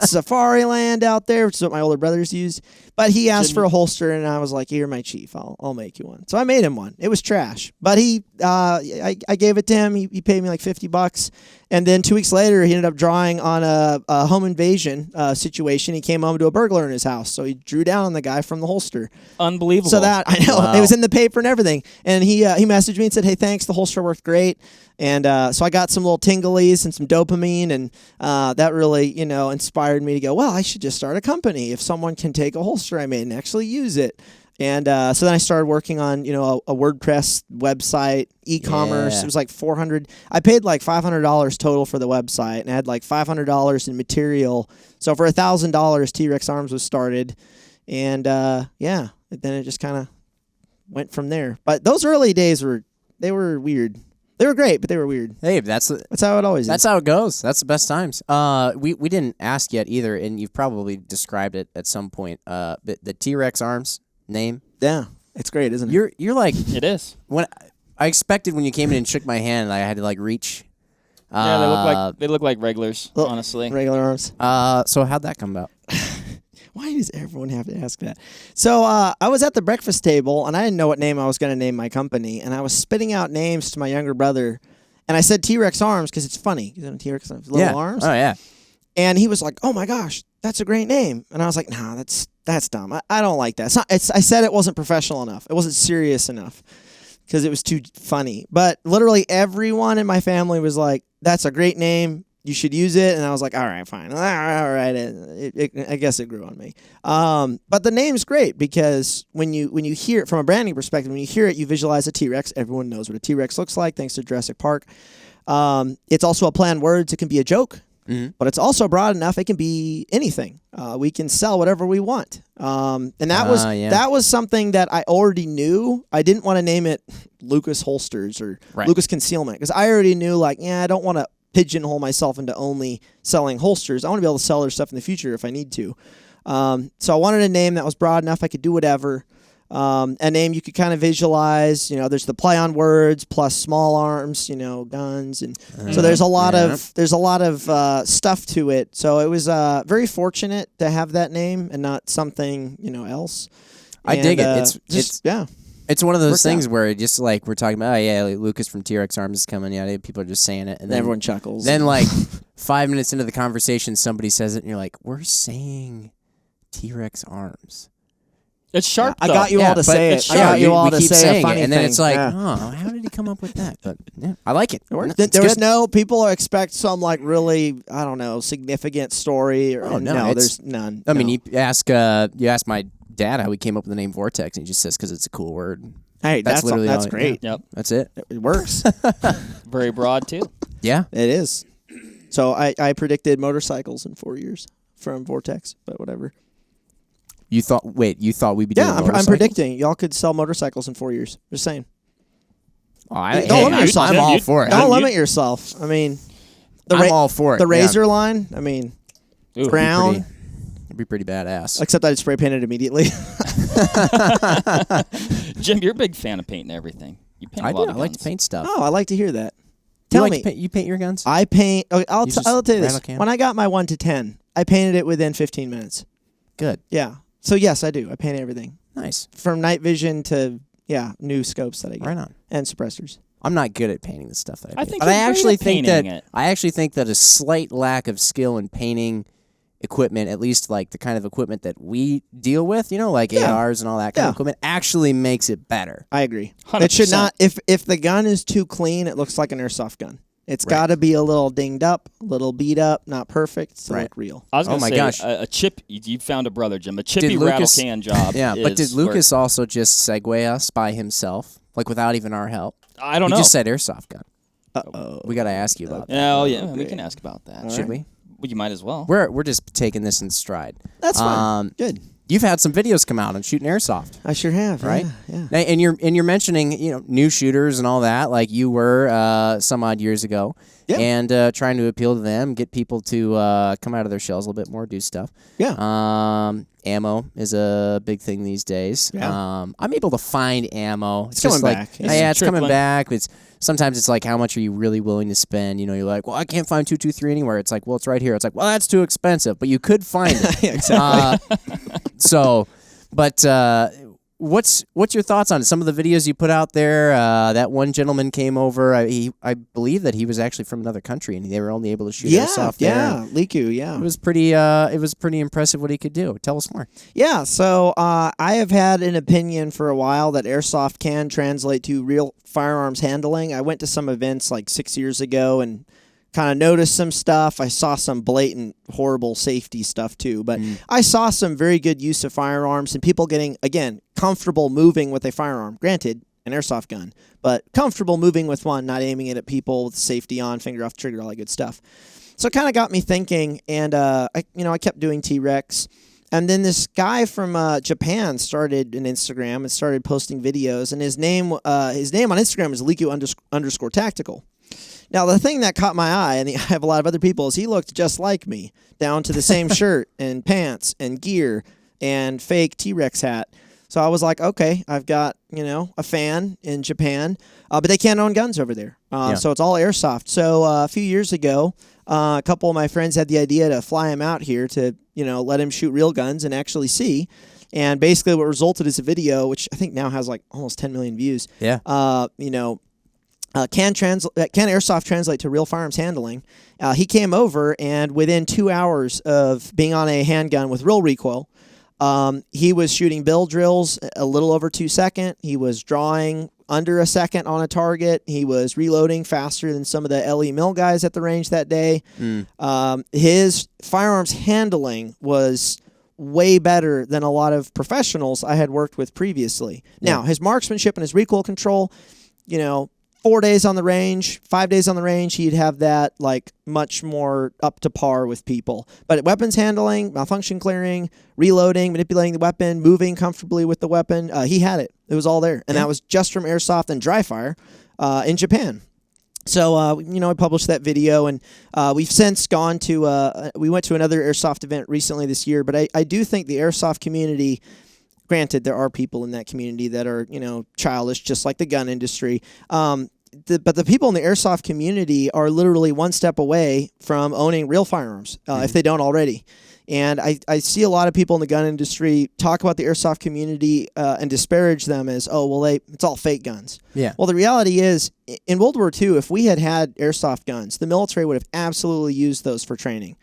Safari Land out there, which is what my older brothers used. But he asked for a holster, and I was like, you're my chief. I'll make you one. So I made him one. It was trash. But I gave it to him. He paid me like $50. And then 2 weeks later, he ended up drawing on a home invasion situation. He came home to a burglar in his house. So he drew down on the guy from the holster. Unbelievable. So that, I know, Wow. It was in the paper and everything. And he messaged me and said, hey, thanks. The holster worked great. And so I got some little tinglies and some dopamine, and that really, inspired me to go, well, I should just start a company if someone can take a holster I made and actually use it. And so then I started working on, a WordPress website, e-commerce. Yeah. It was like $400. I paid like $500 total for the website, and I had like $500 in material. So for $1,000, T.REX Arms was started, and then it just kind of went from there. But those early days were weird. They were great, but they were weird. Hey, that's how it always is. That's how it goes. That's the best times. We didn't ask yet either, and you've probably described it at some point. The T.REX Arms name. Yeah, it's great, isn't it? You're like It is. when I expected when you came in and shook my hand, I had to like reach. Yeah, they look like regulars, Well, honestly. Regular arms. So how'd that come about? Why does everyone have to ask that? So I was at the breakfast table, and I didn't know what name I was going to name my company, and I was spitting out names to my younger brother, and I said T.REX Arms because it's funny. T.REX little arms. Oh yeah. And he was like, "Oh my gosh, that's a great name." And I was like, "Nah, that's dumb. I don't like that. I said it wasn't professional enough. It wasn't serious enough because it was too funny." But literally everyone in my family was like, "That's a great name. You should use it." And I was like, "All right, fine. All right." I guess it grew on me. But the name's great because when you hear it from a branding perspective, when you hear it, you visualize a T-REX. Everyone knows what a T-REX looks like thanks to Jurassic Park. It's also a play on words. It can be a joke. but it's also broad enough it can be anything. We can sell whatever we want. And that was something that I already knew. I didn't want to name it Lucas Holsters or Lucas Concealment because I already knew, like, I don't want to pigeonhole myself into only selling holsters. I want to be able to sell their stuff in the future if I need to. So I wanted a name that was broad enough I could do whatever. A name you could kind of visualize. There's the play on words plus small arms, guns, and so there's a lot of stuff to it. So it was very fortunate to have that name and not something else. I dig it. It's one of those things where it just like we're talking about. Like Lucas from T.REX Arms is coming. Yeah, people are just saying it, and then everyone chuckles. Then like 5 minutes into the conversation, somebody says it, and you're like, "We're saying T.REX Arms." It's sharp. I got you all to say it. I got you all to say a funny and then thing. It's like, oh, how did he come up with that? But I like it. There's no people expect some like really significant story. There's none. I mean, you ask my dad how he came up with the name Vortex, and he just says because it's a cool word. Hey, that's great. Yep, that's it. It works. Very broad too. Yeah, it is. So I predicted motorcycles in 4 years from Vortex, but whatever. You thought we'd be doing motorcycles? I'm predicting y'all could sell motorcycles in 4 years. Just saying. Don't limit yourself. I'm all for it. Don't limit yourself. I mean, I'm all for it. The Razor line, I mean, brown. It'd be pretty badass. Except I'd spray paint it immediately. Jim, you're a big fan of painting everything. You paint a lot of guns. I like to paint stuff. Oh, I like to hear that. Tell me. You paint your guns? I paint. Okay, I'll tell you this. When I got my 1 to 10, I painted it within 15 minutes. Good. Yeah. So yes, I do. I paint everything. Nice. From night vision to new scopes that I get. Right on. And suppressors. I'm not good at painting the stuff that I do. But I actually think that a slight lack of skill in painting equipment, at least like the kind of equipment that we deal with, like ARs and all that kind of equipment, actually makes it better. I agree. 100%. It should not. If the gun is too clean, it looks like an airsoft gun. It's got to be a little dinged up, a little beat up, not perfect, to look real. I was going to say, a chip, you found a brother, Jim, a chippy rattle can job. Yeah, but did Lucas also just segue us by himself, like without even our help? I don't know. He just said airsoft gun. Uh-oh. We got to ask you about that. Oh, yeah, we can ask about that. Should we? Well, you might as well. We're just taking this in stride. That's fine. Good. You've had some videos come out on shooting airsoft. I sure have. Right? Yeah. And you're mentioning new shooters and all that, like you were some odd years ago. Yeah. And trying to appeal to them, get people to come out of their shells a little bit more, do stuff. Yeah. Ammo is a big thing these days. Yeah. I'm able to find ammo. It's coming back. It's coming back. Sometimes it's like, how much are you really willing to spend? You're like, well, I can't find 223 anywhere. It's like, well, it's right here. It's like, well, that's too expensive, but you could find it. Yeah, exactly. What's your thoughts on it? Some of the videos you put out there, that one gentleman came over. I believe that he was actually from another country, and they were only able to shoot airsoft there. Yeah, Liku, yeah. It was pretty impressive what he could do. Tell us more. Yeah, so I have had an opinion for a while that airsoft can translate to real firearms handling. I went to some events like 6 years ago and kind of noticed some stuff. I saw some blatant, horrible safety stuff too, but I saw some very good use of firearms and people getting, again, comfortable moving with a firearm. Granted, an airsoft gun, but comfortable moving with one, not aiming it at people with safety on, finger off trigger, all that good stuff. So it kind of got me thinking, and I kept doing T.REX. And then this guy from Japan started an Instagram and started posting videos, and his name on Instagram is Liku_tactical. Now, the thing that caught my eye, and I have a lot of other people, is he looked just like me, down to the same shirt and pants and gear and fake T.REX hat. So I was like, okay, I've got, a fan in Japan, but they can't own guns over there. So it's all airsoft. So a few years ago, a couple of my friends had the idea to fly him out here to, let him shoot real guns and actually see. And basically what resulted is a video, which I think now has like almost 10 million views. Yeah. Can airsoft translate to real firearms handling? He came over, and within 2 hours of being on a handgun with real recoil, he was shooting bill drills a little over 2 seconds. He was drawing under a second on a target. He was reloading faster than some of the LE mill guys at the range that day. His firearms handling was way better than a lot of professionals I had worked with previously. Now, his marksmanship and his recoil control, 4 days on the range, 5 days on the range, he'd have that like much more up to par with people. But weapons handling, malfunction clearing, reloading, manipulating the weapon, moving comfortably with the weapon, he had it. It was all there. And that was just from Airsoft and dry fire in Japan. So, I published that video, and we've since gone to, we went to another Airsoft event recently this year, but I do think the Airsoft community, granted, there are people in that community that are, childish, just like the gun industry. But the people in the Airsoft community are literally one step away from owning real firearms, if they don't already. And I see a lot of people in the gun industry talk about the Airsoft community and disparage them as, it's all fake guns. Yeah. Well, the reality is, in World War II, if we had Airsoft guns, the military would have absolutely used those for training.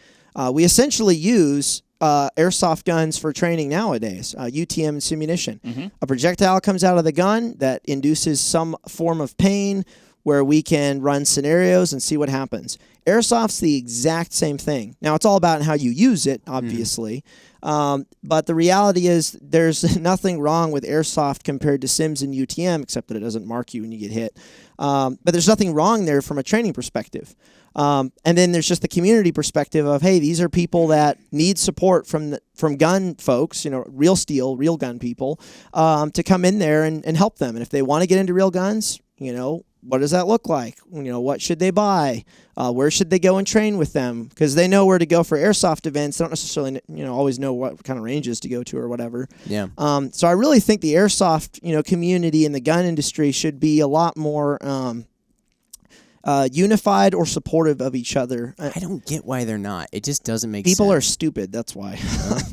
We essentially use Airsoft guns for training nowadays, UTM and simunition. A projectile comes out of the gun that induces some form of pain where we can run scenarios and see what happens. Airsoft's the exact same thing. Now, it's all about how you use it, obviously. But the reality is there's nothing wrong with Airsoft compared to Sims and UTM, except that it doesn't mark you when you get hit. But there's nothing wrong there from a training perspective. And then there's just the community perspective of, hey, these are people that need support from gun folks, real steel, real gun people, to come in there and help them. And if they want to get into real guns, what does that look like? What should they buy? Where should they go and train with them? Because they know where to go for Airsoft events. They don't necessarily, always know what kind of ranges to go to or whatever. Yeah. So I really think the Airsoft, community in the gun industry should be a lot more unified or supportive of each other. I don't get why they're not. It just doesn't make people sense. are stupid. That's why.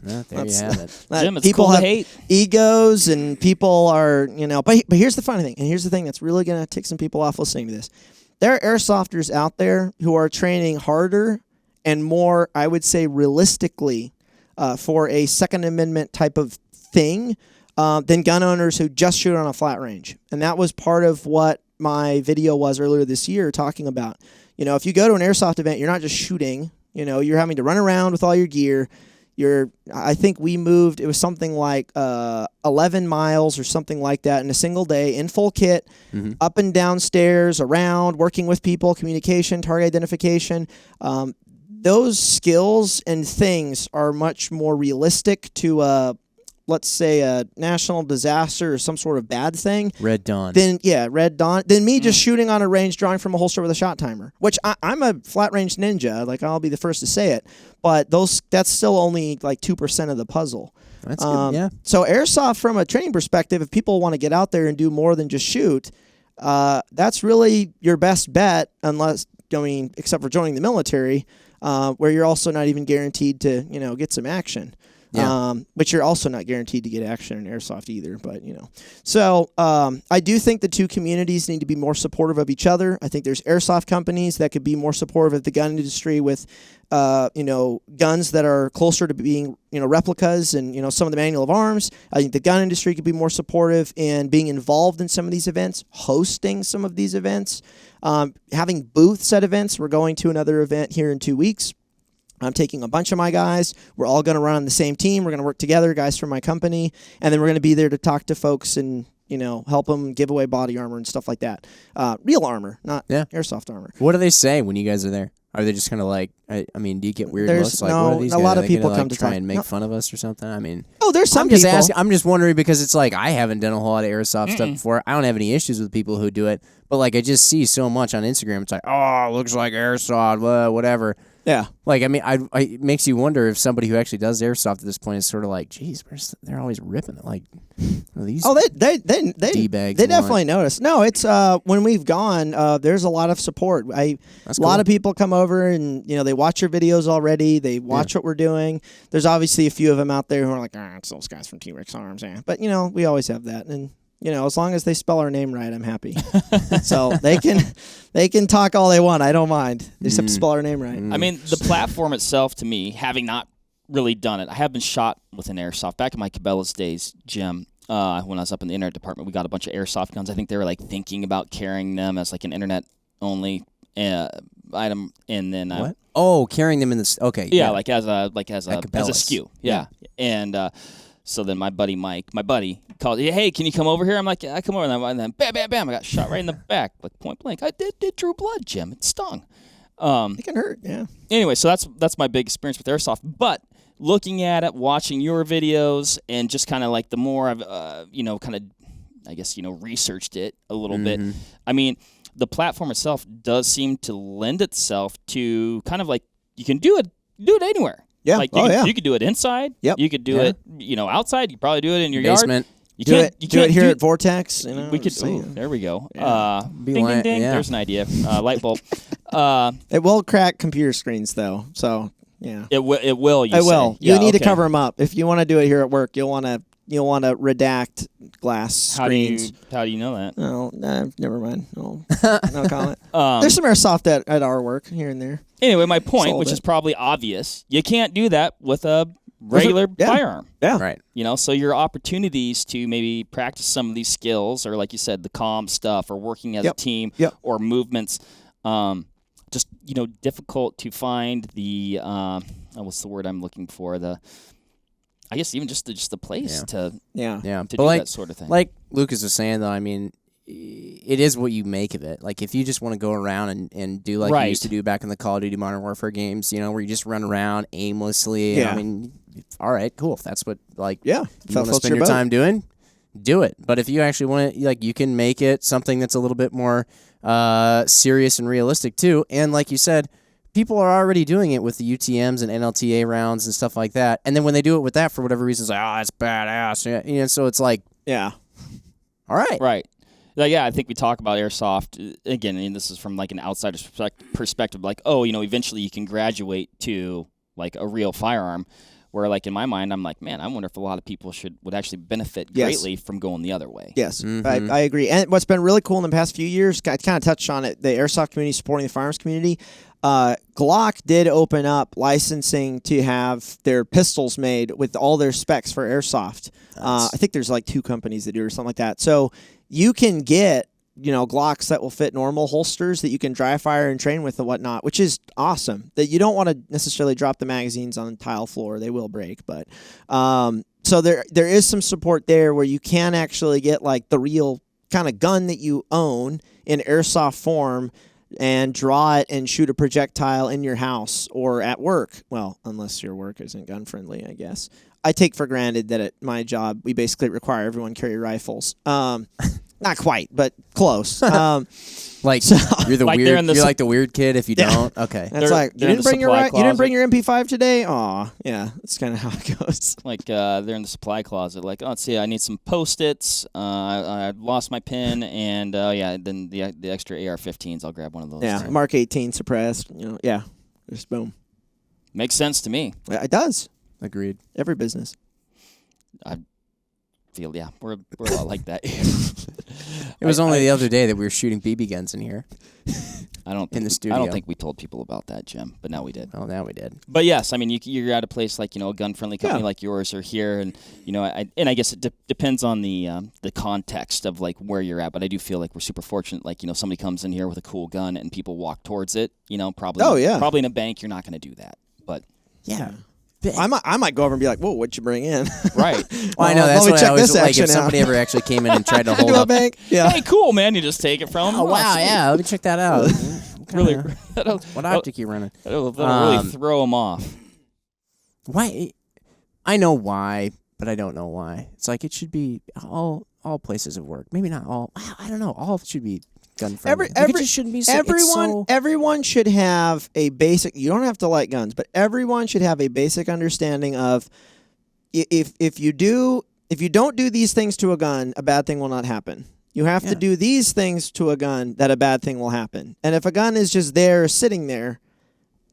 There you have it. Jim, it's people cool to have hate. egos, and people are, But here's the funny thing, and here's the thing that's really going to tick some people off listening to this. There are Airsofters out there who are training harder and more, I would say, realistically, for a Second Amendment type of thing than gun owners who just shoot on a flat range. And that was part of what my video was earlier this year, talking about, if you go to an Airsoft event, you're not just shooting, you're having to run around with all your gear. I think we moved, it was something like 11 miles or something like that in a single day in full kit, up and down stairs, around, working with people, communication, target identification. Those skills and things are much more realistic to let's say a national disaster or some sort of bad thing. Red Dawn. Red Dawn. Than me just shooting on a range, drawing from a holster with a shot timer, which I'm a flat range ninja. Like, I'll be the first to say it. But that's still only like 2% of the puzzle. That's good, yeah. So Airsoft, from a training perspective, if people want to get out there and do more than just shoot, that's really your best bet, except for joining the military, where you're also not even guaranteed to, get some action. Yeah. But you're also not guaranteed to get action in Airsoft either. But, So I do think the two communities need to be more supportive of each other. I think there's Airsoft companies that could be more supportive of the gun industry with, guns that are closer to being, replicas and, some of the manual of arms. I think the gun industry could be more supportive in being involved in some of these events, hosting some of these events, having booths at events. We're going to another event here in 2 weeks. I'm taking a bunch of my guys. We're all going to run on the same team. We're going to work together, guys from my company, and then we're going to be there to talk to folks and, help them give away body armor and stuff like that. Real armor, not Airsoft armor. What do they say when you guys are there? Are they just kind of like, do you get weird looks? Like, what are these a guys? lot Are of they people gonna, come to try talk. and make fun of us or something. I mean, there's some I'm just people. asking. I'm just wondering because it's like I haven't done a whole lot of Airsoft stuff before. I don't have any issues with people who do it, but like I just see so much on Instagram. It's like, oh, looks like Airsoft, whatever. Yeah. Like, I mean, it makes you wonder if somebody who actually does Airsoft at this point is sort of like, geez, they're always ripping it. Like, these they D-bags they definitely notice. No, it's when we've gone, there's a lot of support. A lot of people come over and, they watch your videos already. They watch what we're doing. There's obviously a few of them out there who are like, it's those guys from T.REX Arms. Yeah. But, we always have that. And, as long as they spell our name right, I'm happy. So they can talk all they want. I don't mind. They just have to spell our name right. I mean, the platform itself, to me, having not really done it, I have been shot with an Airsoft. Back in my Cabela's days, Jim, when I was up in the internet department, we got a bunch of Airsoft guns. I think they were like thinking about carrying them as like an internet-only item, and then what? Oh, carrying them in this. Okay. Yeah, like as a Cabela's. SKU. Yeah. And So then my buddy Mike, called, hey, can you come over here? I'm like, yeah, I come over, and then bam, bam, bam, I got shot right in the back, like point blank. It drew blood, Jim. It stung. It can hurt, yeah. Anyway, so that's my big experience with Airsoft. But looking at it, watching your videos, and just kind of like the more I've, kind of, I guess, researched it a little bit. I mean, the platform itself does seem to lend itself to kind of like you can do it anywhere. Yeah. Like you could do it inside. Yep. You could do it, outside. You could probably do it in your basement. yard. You do can't it here at Vortex. We could. Ooh, there we go. Yeah. Ding, ding, ding. Yeah. There's an idea. Light bulb. It will crack computer screens, though. So yeah. It will. It will. It will. Yeah, you need to okay. cover them up if you want to do it here at work. You'll want to redact glass screens. How do you know that? No, never mind. No comment. There's some Airsoft at our work here and there. Anyway, my point, Sold which it. is probably obvious, you can't do that with a regular firearm. Yeah. Right. So your opportunities to maybe practice some of these skills, or like you said, the comm stuff, or working as a team, or movements, just difficult to find the what's the word I'm looking for? I guess even just the place to Yeah. to But do that sort of thing. Like Lucas was saying, though, I mean, it is what you make of it. Like, if you just want to go around and do like you used to do back in the Call of Duty Modern Warfare games, where you just run around aimlessly. Yeah. I mean, all right, cool. If that's what, like, Yeah. you want to spend your time doing, do it. But if you actually want to, like, you can make it something that's a little bit more serious and realistic, too. And like you said, people are already doing it with the UTMs and NLTA rounds and stuff like that. And then when they do it with that, for whatever reason, it's like, it's badass. So it's like, Yeah. all right. Right. Like, I think we talk about Airsoft, again, and this is from like an outsider's perspective, like, eventually you can graduate to like a real firearm, where like in my mind, I'm like, man, I wonder if a lot of people would actually benefit greatly from going the other way. Yes, I agree. And what's been really cool in the past few years, I kind of touched on it, the Airsoft community supporting the firearms community. Glock did open up licensing to have their pistols made with all their specs for Airsoft. I think there's like 2 companies that do it or something like that. So you can get, Glocks that will fit normal holsters that you can dry fire and train with and whatnot, which is awesome. That you don't want to necessarily drop the magazines on the tile floor. They will break. But so there is some support there where you can actually get like the real kind of gun that you own in Airsoft form and draw it and shoot a projectile in your house or at work. Well, unless your work isn't gun friendly, I guess. I take for granted that at my job, we basically require everyone carry rifles. Not quite, but close. Like, you're the like weird. You're like the weird kid if you don't. Okay. That's like you they're in didn't the bring your supply you didn't bring closet. your MP5 today. Aw, yeah, that's kind of how it goes. Like they're in the supply closet. Like, let's see, I need some Post-its. I lost my pen, and then the extra AR-15s. I'll grab one of those. Yeah, Mark 18 suppressed. Yeah, just boom. Makes sense to me. It does. Agreed. Every business. I feel we're a lot like that. It was only the other day that we were shooting BB guns in here. I don't in the studio. I don't think we told people about that, Jim, but now we did. Oh, now we did. But yes, I mean, you're at a place like a gun-friendly company like yours or here, and I guess it depends on the context of like where you're at. But I do feel like we're super fortunate. Like somebody comes in here with a cool gun and people walk towards it. Probably. Probably in a bank, you're not going to do that. But yeah. I might go over and be like, "Whoa, what'd you bring in?" Right. Well, I know that's let me what I check always this like. action If somebody out. ever actually came in and tried to hold Do a up, bank. Yeah. Hey, cool, man! You just take it from. oh wow, sweet. yeah, let me check that out. Really, What optic you running? that'll really throw them off. Why? I know why, but I don't know why. It's like it should be all places of work. Maybe not all. I don't know. All should be gun friendly. It just shouldn't be. Everyone should have a basic. You don't have to like guns, but everyone should have a basic understanding of if you don't do these things to a gun, a bad thing will not happen. You have to do these things to a gun that a bad thing will happen. And if a gun is just there sitting there,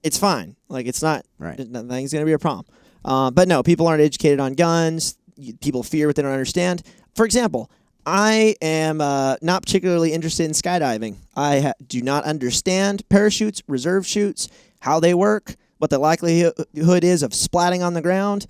it's fine. Like it's not. Right. Nothing's going to be a problem. But no, people aren't educated on guns. People fear what they don't understand. For example, I am not particularly interested in skydiving. I do not understand parachutes, reserve chutes, how they work, what the likelihood is of splatting on the ground.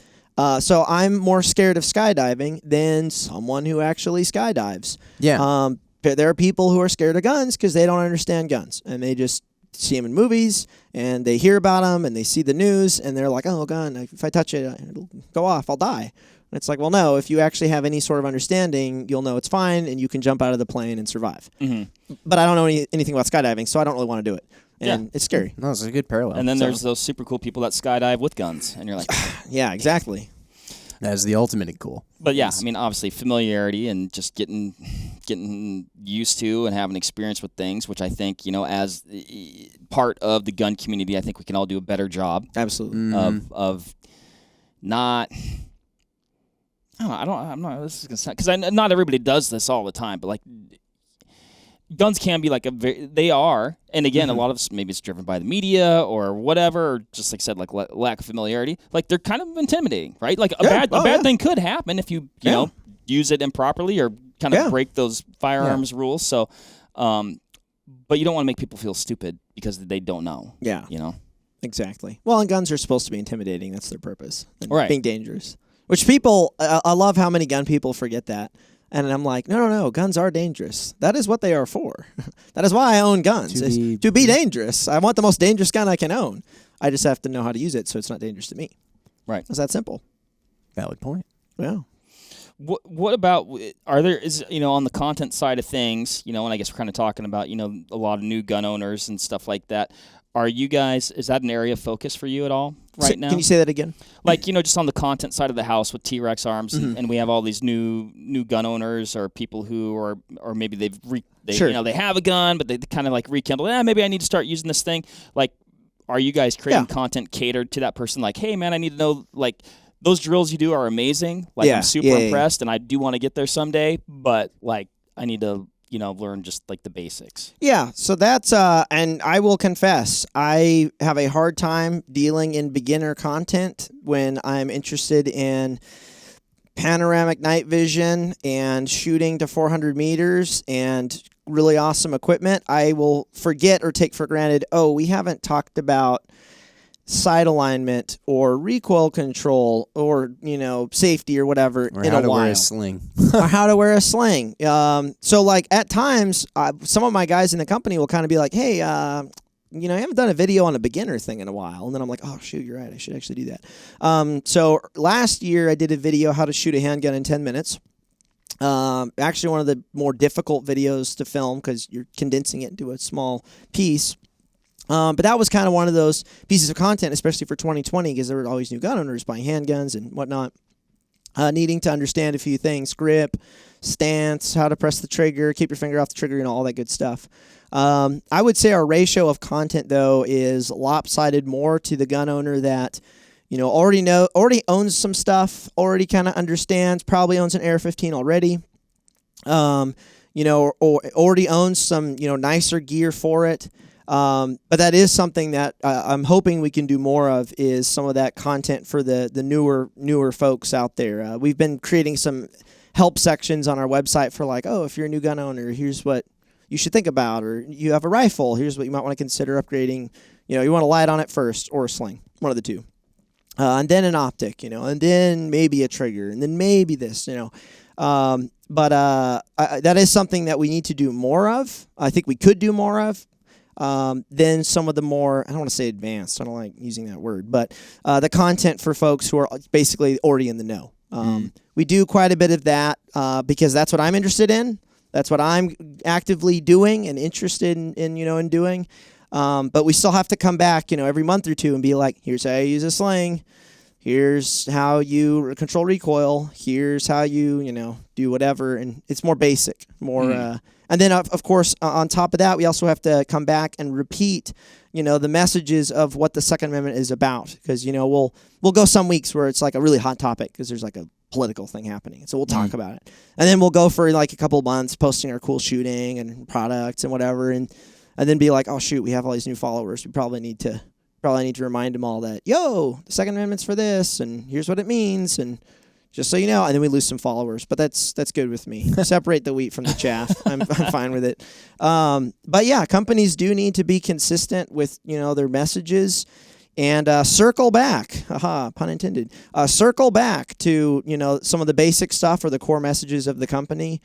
So I'm more scared of skydiving than someone who actually skydives. Yeah. There are people who are scared of guns because they don't understand guns, and they just see them in movies, and they hear about them, and they see the news, and they're like, "Oh, gun! If I touch it, it'll go off. I'll die." And it's like, well, no, if you actually have any sort of understanding, you'll know it's fine and you can jump out of the plane and survive. But I don't know anything about skydiving, so I don't really want to do it. And it's scary. No, it's a good parallel. And then there's those super cool people that skydive with guns, and you're like, yeah, exactly. That is the ultimate in cool. But yeah, I mean, obviously familiarity and just getting used to and having experience with things, which I think, as part of the gun community, I think we can all do a better job. Absolutely. Of not. I'm not. This is gonna sound, because not everybody does this all the time, but like, guns can be like they are, and again, a lot of maybe it's driven by the media or whatever, or just like I said, like lack of familiarity. Like they're kind of intimidating, right? Like a bad thing could happen if you know use it improperly or kind of break those firearms rules. So, but you don't want to make people feel stupid because they don't know. Yeah, exactly. Well, and guns are supposed to be intimidating. That's their purpose. And right. Being dangerous. Which people, I love how many gun people forget that. And I'm like, no, guns are dangerous. That is what they are for. That is why I own guns, to be dangerous. I want the most dangerous gun I can own. I just have to know how to use it so it's not dangerous to me. Right. It's that simple. Valid point. Yeah. What about, on the content side of things, and I guess we're kind of talking about, a lot of new gun owners and stuff like that. Are you guys, is that an area of focus for you at all now? Can you say that again? Like, just on the content side of the house with T.REX Arms, and we have all these new gun owners or people who are, or maybe they have a gun, but they kind of like rekindle, maybe I need to start using this thing. Like, are you guys creating content catered to that person? Like, hey, man, I need to know, like, those drills you do are amazing. Like, I'm super impressed, and I do want to get there someday, but, like, I need to learn just like the basics. Yeah, so that's and I will confess, I have a hard time dealing in beginner content when I'm interested in panoramic night vision and shooting to 400 meters and really awesome equipment. I will forget or take for granted, we haven't talked about sight alignment or recoil control or safety or whatever or in how a to while. wear a sling or how to wear a sling. So like at times some of my guys in the company will kind of be like, hey, I haven't done a video on a beginner thing in a while. And then I'm like, oh shoot, you're right, I should actually do that. So last year I did a video how to shoot a handgun in 10 minutes. Actually one of the more difficult videos to film because you're condensing it into a small piece. But that was kind of one of those pieces of content, especially for 2020, because there were always new gun owners buying handguns and whatnot, needing to understand a few things: grip, stance, how to press the trigger, keep your finger off the trigger, all that good stuff. I would say our ratio of content, though, is lopsided more to the gun owner that already owns some stuff, already kind of understands, probably owns an AR-15 already, or already owns some nicer gear for it. But that is something that I'm hoping we can do more of, is some of that content for the newer folks out there. We've been creating some help sections on our website for like, if you're a new gun owner, here's what you should think about, or you have a rifle, here's what you might want to consider upgrading. You want a light on it first or a sling, one of the two. And then an optic, and then maybe a trigger, and then maybe this, But that is something that we need to do more of. I think we could do more of. Then some of the more, I don't want to say advanced, I don't like using that word, but the content for folks who are basically already in the know. We do quite a bit of that because that's what I'm interested in. That's what I'm actively doing and interested in doing. But we still have to come back, every month or two and be like, here's how you use a sling. Here's how you control recoil. Here's how you, do whatever. And it's more basic, more... And then, of course, on top of that, we also have to come back and repeat, the messages of what the Second Amendment is about. Because, we'll go some weeks where it's like a really hot topic because there's like a political thing happening. So we'll talk about it. And then we'll go for like a couple of months posting our cool shooting and products and whatever. And then be like, oh, shoot, we have all these new followers. We probably need to remind them all that, the Second Amendment's for this, and here's what it means, and... just so you know, and then we lose some followers, but that's good with me. Separate the wheat from the chaff. I'm fine with it. But yeah, companies do need to be consistent with their messages, and circle back. Pun intended. Circle back to some of the basic stuff or the core messages of the company.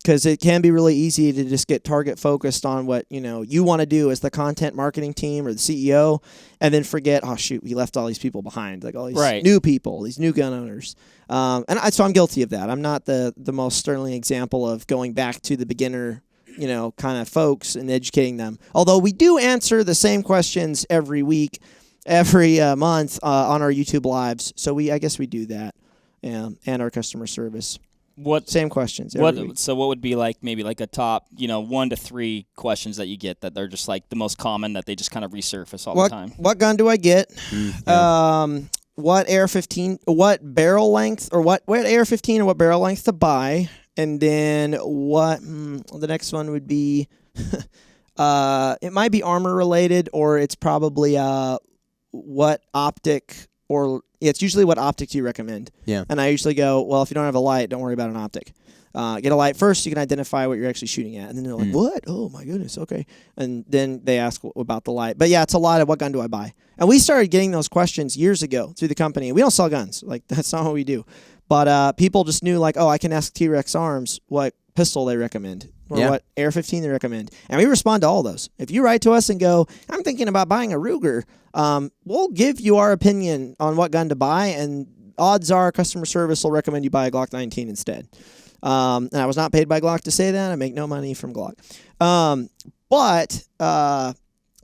because it can be really easy to just get target focused on what you want to do as the content marketing team or the CEO, and then forget, oh shoot, we left all these people behind, like all these new people, these new gun owners. So I'm guilty of that. I'm not the most sterling example of going back to the beginner, kind of folks and educating them. Although we do answer the same questions every week, every month on our YouTube lives. So I guess we do that, and our customer service. Same questions. So what would be maybe a top 1 to 3 questions that you get that they're just the most common that they just kind of resurface all the time? What gun do I get? What AR-15? What barrel length or what AR-15 or what barrel length to buy? And then what? The next one would be. It might be armor related, or it's probably what optic or. It's usually what optic do you recommend? Yeah. And I usually go, well, if you don't have a light, don't worry about an optic. Get a light first, you can identify what you're actually shooting at. And then they're like, what? Oh, my goodness, okay. And then they ask about the light. But, yeah, it's a lot of what gun do I buy? And we started getting those questions years ago through the company. We don't sell guns. That's not what we do. But people just knew, I can ask T.REX Arms what pistol they recommend or what AR-15 they recommend. And we respond to all those. If you write to us and go, I'm thinking about buying a Ruger, we'll give you our opinion on what gun to buy, and odds are customer service will recommend you buy a Glock 19 instead. And I was not paid by Glock to say that. I make no money from Glock.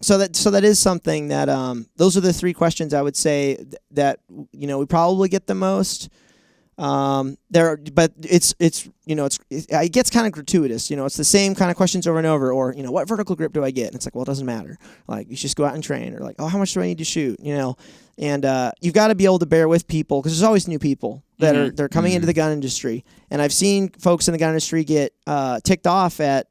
So that is something that those are the 3 questions I would say that we probably get the most. But it gets kind of gratuitous. It's the same kind of questions over and over. Or what vertical grip do I get? And it's well, it doesn't matter. You just go out and train. Or oh, how much do I need to shoot? And you've got to be able to bear with people, because there's always new people that they're coming into the gun industry. And I've seen folks in the gun industry get ticked off at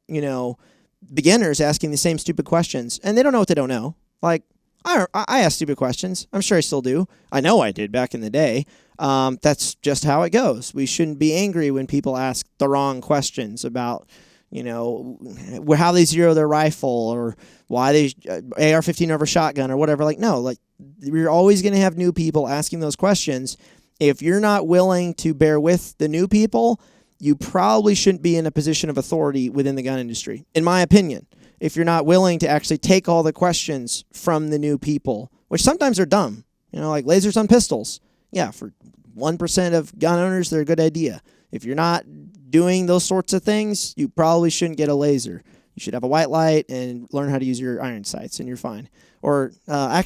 beginners asking the same stupid questions, and they don't know what they don't know. I ask stupid questions. I'm sure I still do. I know I did back in the day. That's just how it goes. We shouldn't be angry when people ask the wrong questions about, how they zero their rifle or why they AR-15 over shotgun or whatever. No, we're always going to have new people asking those questions. If you're not willing to bear with the new people, you probably shouldn't be in a position of authority within the gun industry, in my opinion. If you're not willing to actually take all the questions from the new people, which sometimes are dumb, lasers on pistols. Yeah, for 1% of gun owners, they're a good idea. If you're not doing those sorts of things, you probably shouldn't get a laser. You should have a white light and learn how to use your iron sights, and you're fine. Or a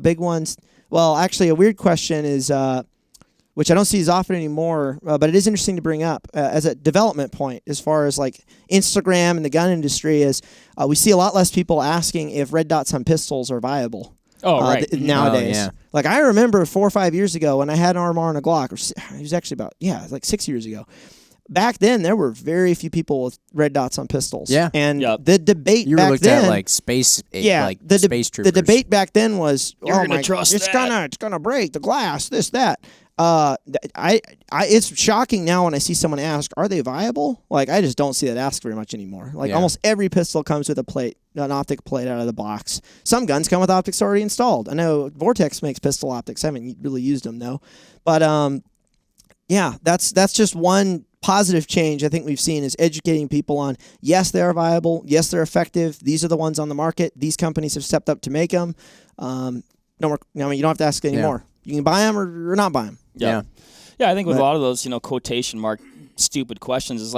big one's, a weird question is, which I don't see as often anymore, but it is interesting to bring up as a development point as far as Instagram and the gun industry is we see a lot less people asking if red dots on pistols are viable. Oh, right. Nowadays. Oh, yeah. I remember 4 or 5 years ago when I had an RMR and a Glock, or it was actually about, 6 years ago. Back then, there were very few people with red dots on pistols. Yeah. And the debate you back were looked then, at space, space troopers. The debate back then was, You're gonna trust it's that. gonna break the glass, this, that. It's shocking now when I see someone ask, are they viable? I just don't see that asked very much anymore. Almost every pistol comes with an optic plate out of the box. Some guns come with optics already installed. I know Vortex makes pistol optics. I haven't really used them though. But that's just one positive change I think we've seen is educating people on, yes, they are viable. Yes, they're effective. These are the ones on the market. These companies have stepped up to make them. No more, you don't have to ask anymore. You can buy them or not buy them. Yeah. I think with a lot of those, quotation mark stupid questions is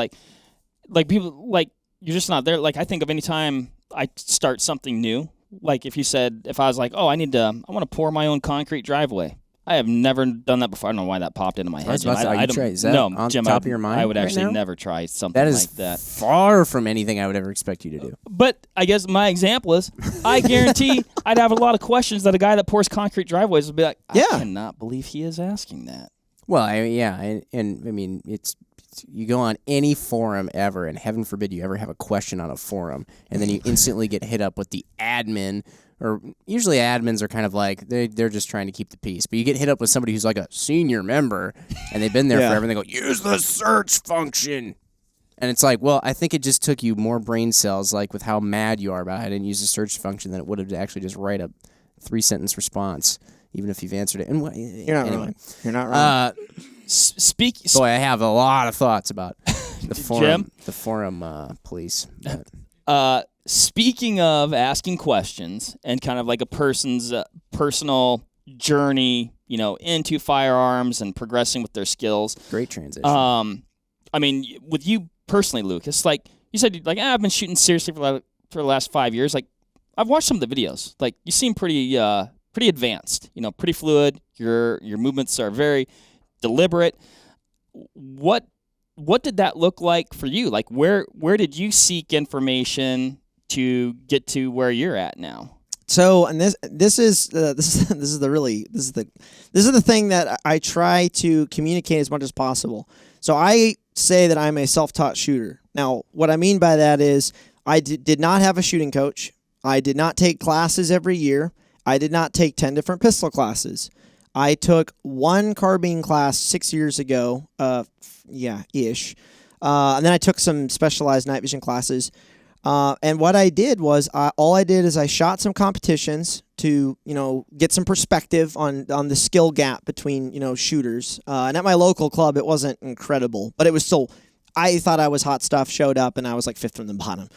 people you're just not there. I think of any time I start something new, if I was I want to pour my own concrete driveway. I have never done that before. I don't know why that popped into my head. Is that on Jim, top of your mind? I would actually now? never try something that is like that. Far from anything I would ever expect you to do. But I guess my example is, I guarantee I'd have a lot of questions that a guy that pours concrete driveways would be like, I cannot believe he is asking that. Well, it's you go on any forum ever, and heaven forbid you ever have a question on a forum, and then you instantly get hit up with the admin. Or usually admins are kind of they're just trying to keep the peace. But you get hit up with somebody who's a senior member, and they've been there forever, and they go, use the search function. And it's well, I think it just took you more brain cells, with how mad you are about I didn't use the search function, than it would have to actually just write a 3-sentence response, even if you've answered it. And You're not wrong. You're not wrong. Boy, I have a lot of thoughts about The forum police. Speaking of asking questions and kind of like a person's personal journey, into firearms and progressing with their skills. Great transition. I mean, with you personally, Lucas, like you said, like I've been shooting seriously for the last 5 years. Like I've watched some of the videos. Like you seem pretty advanced. Pretty fluid. Your movements are very deliberate. What did that look like for you? Like where did you seek information to get to where you're at now? So, and this is the thing that I try to communicate as much as possible. So I say that I'm a self-taught shooter. Now, what I mean by that is I did not have a shooting coach. I did not take classes every year. I did not take 10 different pistol classes. I took one carbine class 6 years ago, ish. And then I took some specialized night vision classes. And what I did was I shot some competitions to, get some perspective on the skill gap between, shooters. And at my local club, it wasn't incredible, but it was still, I thought I was hot stuff, showed up, and I was like fifth from the bottom,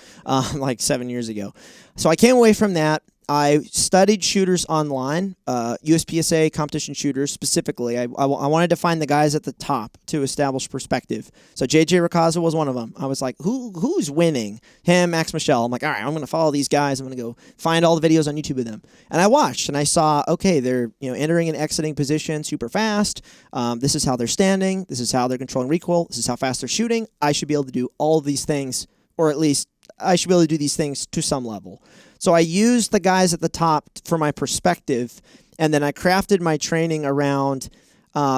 like 7 years ago. So I came away from that. I studied shooters online, USPSA competition shooters specifically. I wanted to find the guys at the top to establish perspective. So J.J. Racaza was one of them. I was like, who's winning? Him, Max Michel. I'm like, all right, I'm going to follow these guys. I'm going to go find all the videos on YouTube of them. And I watched, and I saw, okay, they're entering and exiting position super fast. This is how they're standing. This is how they're controlling recoil. This is how fast they're shooting. I should be able to do all of these things, or at least I should be able to do these things to some level. So I used the guys at the top for my perspective, and then I crafted my training around,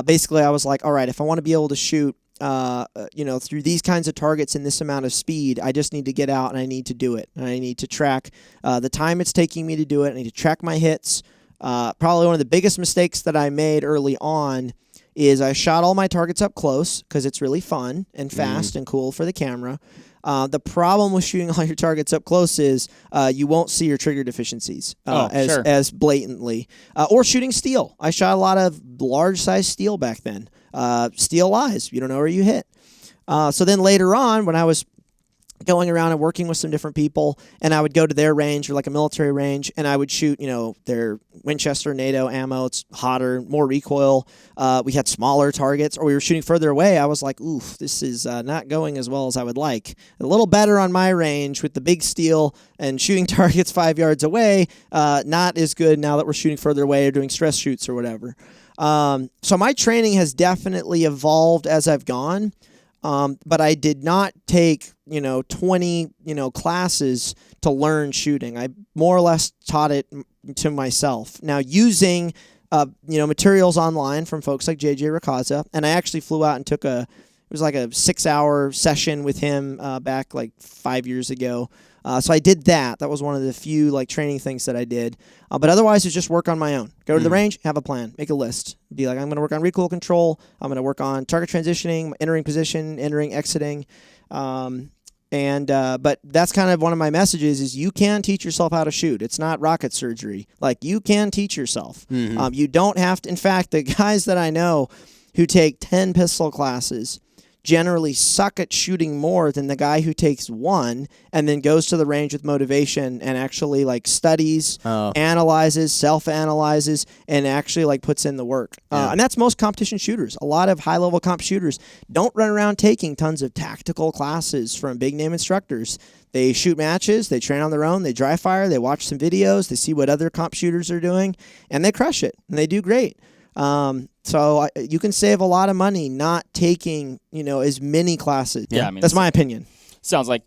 basically I was like, all right, if I want to be able to shoot, through these kinds of targets in this amount of speed, I just need to get out and I need to do it. And I need to track the time it's taking me to do it. I need to track my hits. Probably one of the biggest mistakes that I made early on is I shot all my targets up close because it's really fun and fast and cool for the camera. The problem with shooting all your targets up close is you won't see your trigger deficiencies as blatantly. Or shooting steel. I shot a lot of large-size steel back then. Steel lies. You don't know where you hit. So then later on, when I was going around and working with some different people, and I would go to their range or like a military range, and I would shoot, their Winchester NATO ammo. It's hotter, more recoil. We had smaller targets, or we were shooting further away. I was like, oof, this is not going as well as I would like. A little better on my range with the big steel and shooting targets 5 yards away. Not as good now that we're shooting further away or doing stress shoots or whatever. So my training has definitely evolved as I've gone. But I did not take, 20, classes to learn shooting. I more or less taught it to myself. Now, using, materials online from folks like J.J. Racaza, and I actually flew out and took it was like a 6-hour session with him back like 5 years ago. So I did that. That was one of the few training things that I did. But otherwise, it's just work on my own. Go to the range, have a plan, make a list. Be like, I'm going to work on recoil control. I'm going to work on target transitioning, entering position, entering, exiting. But that's kind of one of my messages is you can teach yourself how to shoot. It's not rocket surgery. You can teach yourself. You don't have to. In fact, the guys that I know who take 10 pistol classes generally suck at shooting more than the guy who takes one and then goes to the range with motivation and actually studies, analyzes, self-analyzes, and actually puts in the work. And that's most competition shooters. A lot of high-level comp shooters don't run around taking tons of tactical classes from big-name instructors. They shoot matches, they train on their own, they dry fire, they watch some videos, they see what other comp shooters are doing, and they crush it, and they do great. So you can save a lot of money not taking, as many classes. Yeah, that's my opinion. Sounds like,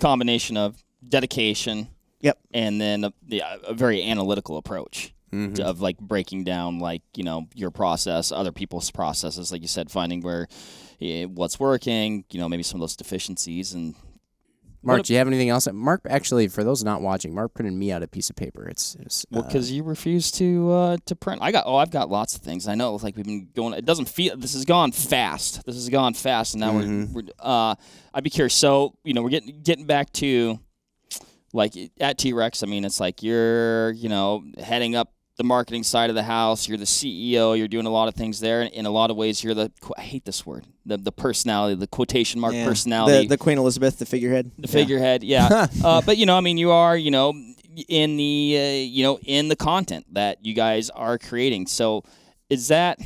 combination of dedication. Yep. And then a very analytical approach of breaking down your process, other people's processes, like you said, finding what's working, maybe some of those deficiencies. And Mark, do you have anything else? Mark, actually, for those not watching, Mark printed me out a piece of paper. It's because you refuse to print. I've got lots of things. I know, we've been going. It doesn't feel. This has gone fast. And now we're. I'd be curious. So we're getting back to, at T.REX. I mean, it's you're heading up the marketing side of the house. You're the CEO. You're doing a lot of things there. In a lot of ways, you're I hate this word, the personality, the quotation mark personality. The Queen Elizabeth, the figurehead. The figurehead, yeah. But, I mean, you are, in the, in the content that you guys are creating. So is that,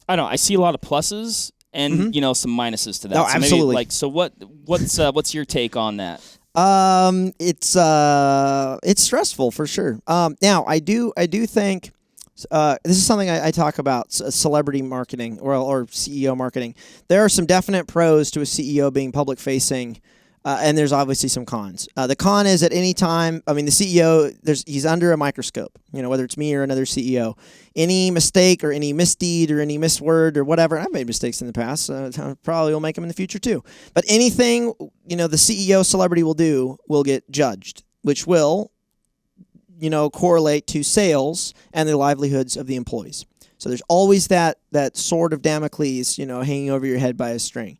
I don't know, I see a lot of pluses and, some minuses to that. No, so absolutely. Maybe, so what's your take on that? It's stressful for sure. Now I do think this is something I talk about, celebrity marketing or CEO marketing. There are some definite pros to a CEO being public facing, and there's obviously some cons. The con is at any time, I mean, the CEO, he's under a microscope, whether it's me or another CEO. Any mistake or any misdeed or any misword or whatever, I've made mistakes in the past, probably will make them in the future too. But anything, the CEO celebrity will do will get judged, which will, correlate to sales and the livelihoods of the employees. So there's always that sword of Damocles, hanging over your head by a string.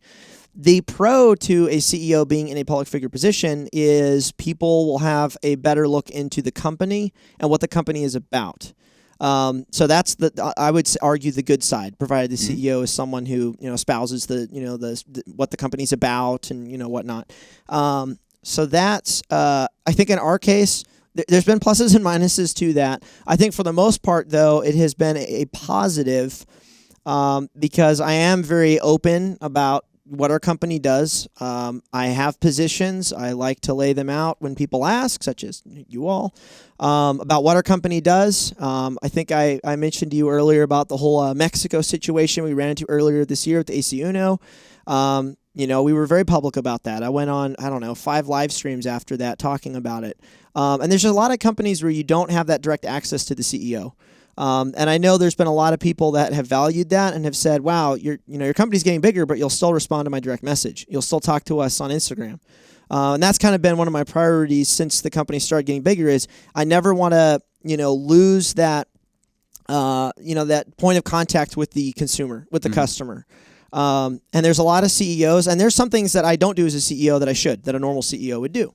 The pro to a CEO being in a public figure position is people will have a better look into the company and what the company is about. So that's I would argue the good side, provided the CEO is someone who espouses the what the company's about and whatnot. So that's I think in our case, there's been pluses and minuses to that. I think for the most part, though, it has been a positive because I am very open about what our company does. I have positions. I like to lay them out when people ask, such as you all, about what our company does. I think I mentioned to you earlier about the whole Mexico situation we ran into earlier this year with the AC Uno. We were very public about that. I went on, 5 live streams after that talking about it. And there's a lot of companies where you don't have that direct access to the CEO. And I know there's been a lot of people that have valued that and have said, wow, your company's getting bigger, but you'll still respond to my direct message. You'll still talk to us on Instagram. And that's kind of been one of my priorities since the company started getting bigger is I never want to, lose that, that point of contact with the consumer, with the customer. And there's a lot of CEOs, and there's some things that I don't do as a CEO that a normal CEO would do.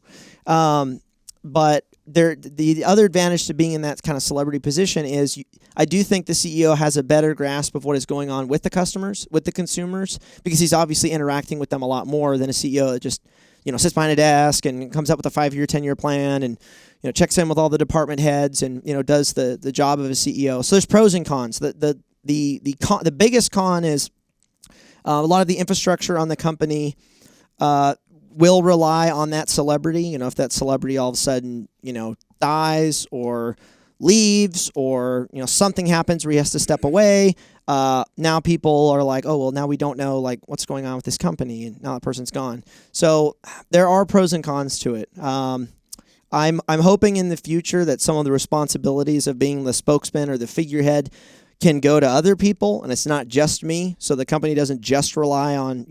But the other advantage to being in that kind of celebrity position is I do think the CEO has a better grasp of what is going on with the customers, with the consumers, because he's obviously interacting with them a lot more than a CEO that just sits behind a desk and comes up with a 5-year, 10-year plan and checks in with all the department heads and does the job of a CEO. So there's pros and cons. The biggest con is a lot of the infrastructure on the company will rely on that celebrity. If that celebrity all of a sudden, dies or leaves or, something happens where he has to step away, now people are like, oh, well, now we don't know, what's going on with this company, and now that person's gone. So there are pros and cons to it. I'm hoping in the future that some of the responsibilities of being the spokesman or the figurehead can go to other people, and it's not just me, so the company doesn't just rely on,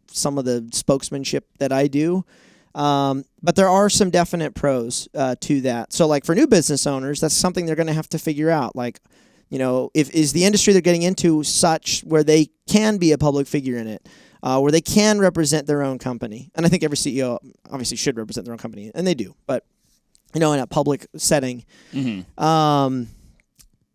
some of the spokesmanship that I do. But there are some definite pros to that. So, for new business owners, that's something they're going to have to figure out. If is the industry they're getting into such where they can be a public figure in it, where they can represent their own company. And I think every CEO obviously should represent their own company, and they do. But, in a public setting. Mm-hmm.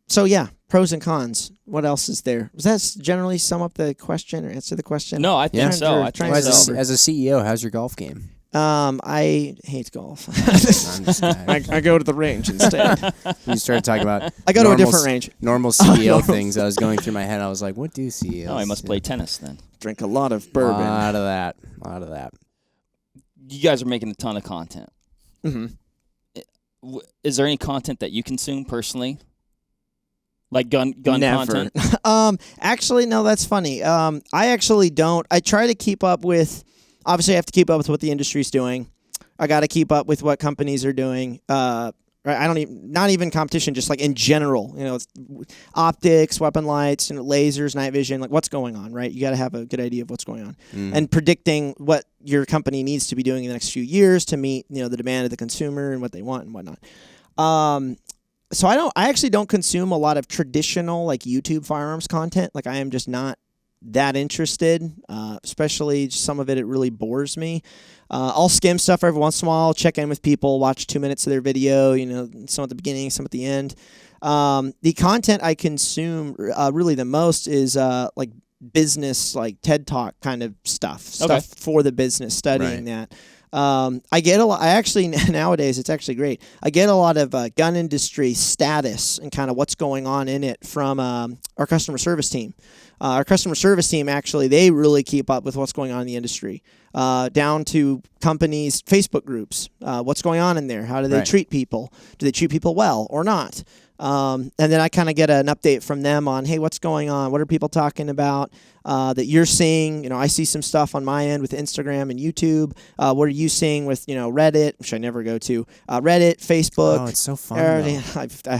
So, yeah. Pros and cons. What else is there? Does that generally sum up the question or answer the question? No, I think so. As a CEO, how's your golf game? I hate golf. I'm just I go to the range instead. You started talking about I go to a different range. Normal CEO things. I was going through my head. I was like, what do CEOs? Oh, I must play tennis then. Drink a lot of bourbon. A lot of that. You guys are making a ton of content. Mm-hmm. Is there any content that you consume personally? Like gun Never. content? Actually, no, that's funny. I actually don't. I try to keep up with, obviously I have to keep up with what the industry's doing. I got to keep up with what companies are doing. I don't even, not even competition, just in general, it's optics, weapon lights, lasers, night vision, what's going on, right? You got to have a good idea of what's going on and predicting what your company needs to be doing in the next few years to meet, the demand of the consumer and what they want and whatnot. So I actually don't consume a lot of traditional YouTube firearms content. I am just not that interested, especially some of it really bores me. I'll skim stuff every once in a while, check in with people, watch 2 minutes of their video, some at the beginning, some at the end. The content I consume really the most is like business, like TED Talk kind of stuff for the business, studying that. I get a lot. I actually nowadays it's actually great. I get a lot of gun industry status and kind of what's going on in it from our customer service team. Our customer service team actually they really keep up with what's going on in the industry, down to companies' Facebook groups. What's going on in there? How do they treat people? Do they treat people well or not? And then I kind of get an update from them on, hey, what's going on? What are people talking about that you're seeing? You know, I see some stuff on my end with Instagram and YouTube. What are you seeing with, Reddit, which I never go to, Reddit, Facebook. Oh, it's so fun.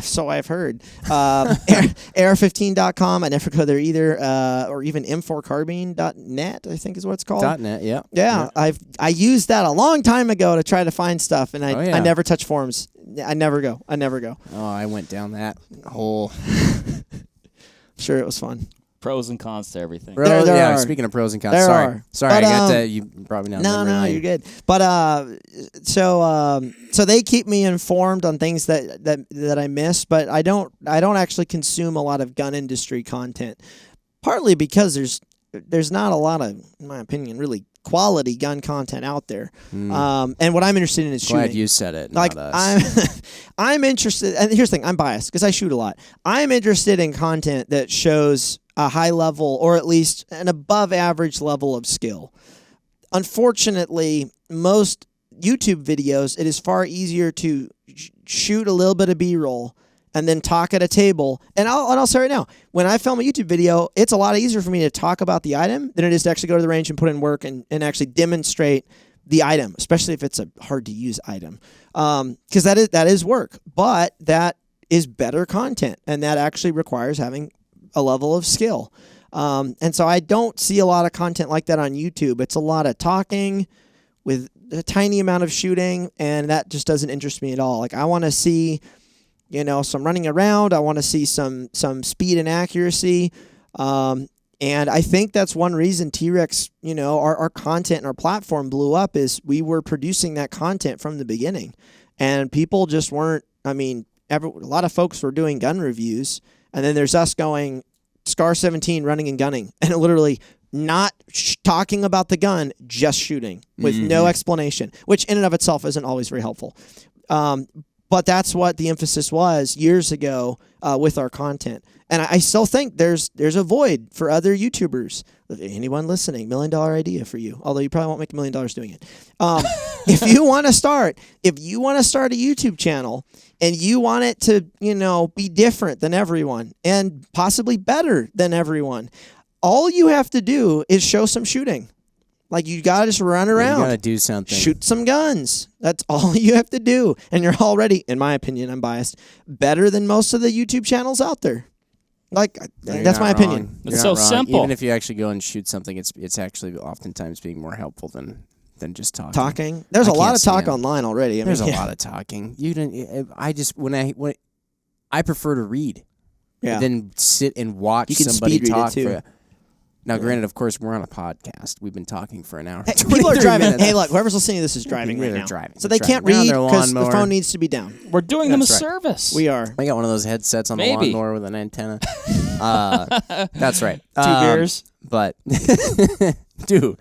So I've heard. AR15.com. I never go there either. Or even M4carbine.net, I think is what it's called. .net, yeah. Yeah, I used that a long time ago to try to find stuff, and I never touch forums. I never go. Oh, I went down that hole. Sure, it was fun. Pros and cons to everything. There are. Speaking of pros and cons, Sorry, but, I got that. You brought me down. No, you're good. But so they keep me informed on things that I miss, but I don't actually consume a lot of gun industry content. Partly because there's not a lot of, in my opinion, really quality gun content out there. And what I'm interested in is shooting. Glad you said it. Like not us. I'm interested, and here's the thing, I'm biased because I shoot a lot. I'm interested in content that shows a high level or at least an above average level of skill. Unfortunately, most YouTube videos, it is far easier to shoot a little bit of B-roll and then talk at a table. And I'll say right now, when I film a YouTube video, it's a lot easier for me to talk about the item than it is to actually go to the range and put in work and actually demonstrate the item, especially if it's a hard-to-use item. Because that is work, but that is better content, and that actually requires having a level of skill. And so I don't see a lot of content like that on YouTube. It's a lot of talking with a tiny amount of shooting, and that just doesn't interest me at all. Like, I want to see, some running around. I want to see some speed and accuracy. And I think that's one reason T.REX, our content and our platform blew up is we were producing that content from the beginning. And people just weren't, a lot of folks were doing gun reviews, and then there's us going SCAR 17 running and gunning, and literally not talking about the gun, just shooting with no explanation, which in and of itself isn't always very helpful. But that's what the emphasis was years ago with our content. And I still think there's a void for other YouTubers. Anyone listening, $1 million idea for you. Although you probably won't make $1 million doing it. If you want to start a YouTube channel and you want it to, be different than everyone and possibly better than everyone, all you have to do is show some shooting. Like, you got to just run around. You got to do something. Shoot some guns. That's all you have to do. And you're already, in my opinion, I'm biased, better than most of the YouTube channels out there. Like, that's my opinion. It's so simple. Even if you actually go and shoot something, it's actually oftentimes being more helpful than just talking. There's a lot of talk online already. There's a lot of talking. I prefer to read than sit and watch somebody talk. Now, granted, of course, we're on a podcast. We've been talking for an hour. Hey, people are driving. Hey, look, whoever's listening to this is driving right now. Driving. So they can't read because the phone needs to be down. We're doing them a service. We are. I got one of those headsets on the lawnmower with an antenna. That's right. 2 beers. But, dude.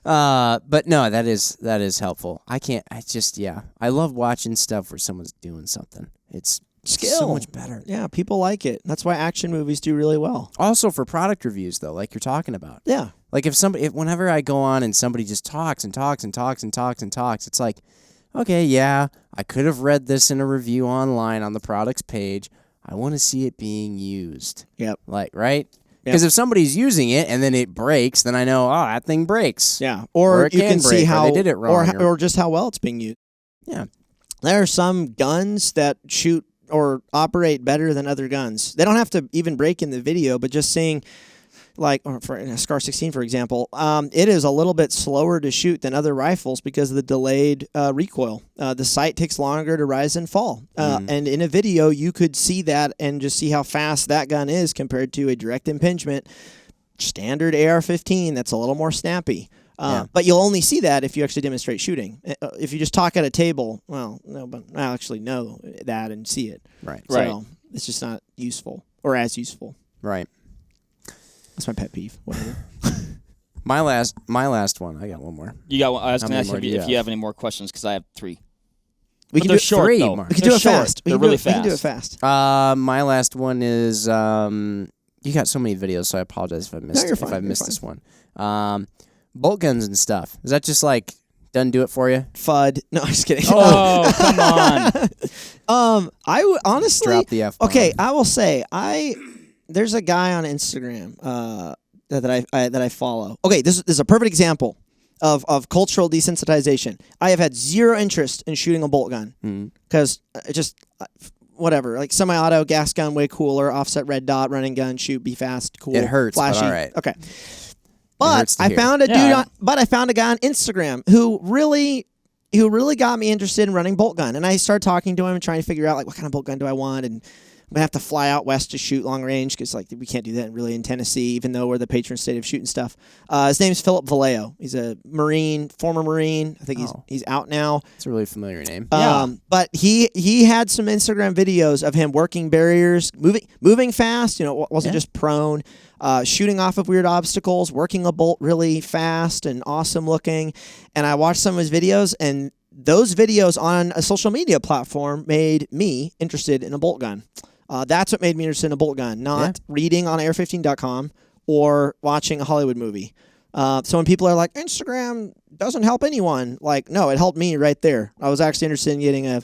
But no, that is helpful. I love watching stuff where someone's doing something. It's skill. So much better. Yeah, people like it. That's why action movies do really well. Also for product reviews, though, like you're talking about. Yeah. Like whenever I go on and somebody just talks and talks and talks and talks and talks, it's like, okay, yeah, I could have read this in a review online on the products page. I want to see it being used. Yep. Like, right? Because if somebody's using it and then it breaks, then I know, that thing breaks. Yeah. Or you can see how they did it wrong. Or just how well it's being used. Yeah. There are some guns that shoot or operate better than other guns. They don't have to even break in the video, but just seeing, like, or for a SCAR 16, for example, it is a little bit slower to shoot than other rifles because of the delayed recoil. The sight takes longer to rise and fall. And in a video, you could see that and just see how fast that gun is compared to a direct impingement standard AR-15 that's a little more snappy. But you'll only see that if you actually demonstrate shooting. If you just talk at a table, well, no, but I actually know that and see it. Right. So it's just not useful or as useful. Right. That's my pet peeve. Whatever. My last one. I got one more. You got one? I was How going to many ask more you do if you you have? have any more questions because I have 3. We But can they're do short, three, though. Mark. We can They're do it short. fast. They're really fast. We can do it fast. My last one is you got so many videos, so I apologize if I missed you're fine. You're missed fine. this one. Bolt guns and stuff. Is that just like doesn't do it for you? FUD. No, I'm just kidding. Oh, come on. I would honestly Drop the F-bomb. Okay, I will say there's a guy on Instagram that I follow. Okay, this is a perfect example of cultural desensitization. I have had zero interest in shooting a bolt gun because it just whatever, like semi-auto, gas gun, way cooler, offset red dot, running gun, shoot, be fast, cool. It hurts, but flashy. all right. Okay. But I found a dude I found a guy on Instagram who really got me interested in running bolt gun. And I started talking to him and trying to figure out like what kind of bolt gun do I want, and I'm gonna have to fly out west to shoot long range because like we can't do that really in Tennessee, even though we're the patron state of shooting stuff. His name's Philip Vallejo. He's a Marine, former Marine. I think he's out now. It's a really familiar name. But he had some Instagram videos of him working barriers, moving fast. You know, wasn't just prone. Shooting off of weird obstacles, working a bolt really fast and awesome looking. And I watched some of his videos, and those videos on a social media platform made me interested in a bolt gun. That's what made me interested in a bolt gun, not reading on air15.com or watching a Hollywood movie. So when people are like, Instagram doesn't help anyone, like, no, it helped me right there. I was actually interested in getting a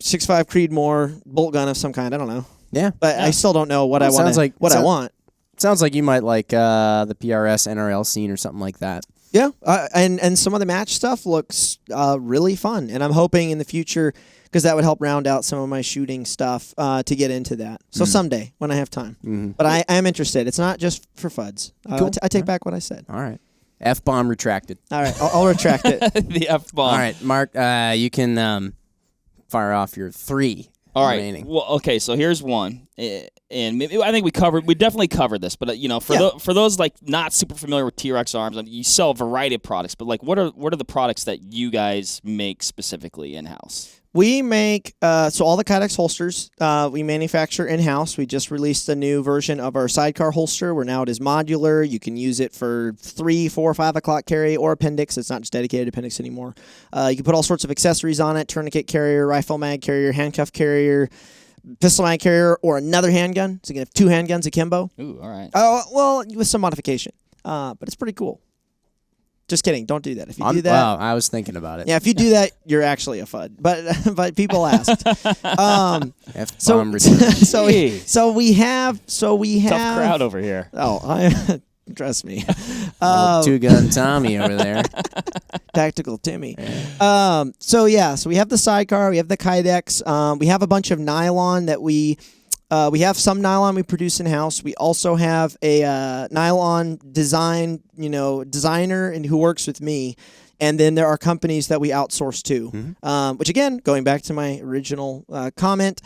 6.5 Creedmoor bolt gun of some kind. I don't know. Yeah. But I still don't know what I want. I want. Sounds like you might like the PRS NRL scene or something like that. Yeah, and some of the match stuff looks really fun, and I'm hoping in the future, because that would help round out some of my shooting stuff, to get into that. So someday when I have time. But I am interested. It's not just for FUDs. Cool. I take back what I said. All right. F-bomb retracted. All right, I'll retract it. The F-bomb. All right, Mark, you can fire off your 3 remaining. Well, okay, so here's one. And maybe, I think we definitely covered this, but for those like not super familiar with T.REX Arms, I mean, you sell a variety of products, but like what are the products that you guys make specifically in house? We make so all the kydex holsters we manufacture in house. We just released a new version of our sidecar holster where now it is modular. You can use it for 3, 4, 5 o'clock carry or appendix. It's not just dedicated appendix anymore. You can put all sorts of accessories on it: tourniquet carrier, rifle mag carrier, handcuff carrier, pistol mag carrier, or another handgun. So you can have 2 handguns akimbo. Ooh, all right. Well, with some modification, but it's pretty cool. Just kidding. Don't do that. If you do that, wow, I was thinking about it. yeah, if you do that, you're actually a FUD. But people asked. F-bomb return. So we have Tough crowd over here. Oh, trust me. Two-gun Tommy over there. Tactical Timmy. So we have the sidecar, we have the kydex, we have a bunch of nylon that we have some nylon we produce in house. We also have a nylon designer and who works with me, and then there are companies that we outsource to. Which again, going back to my original comment,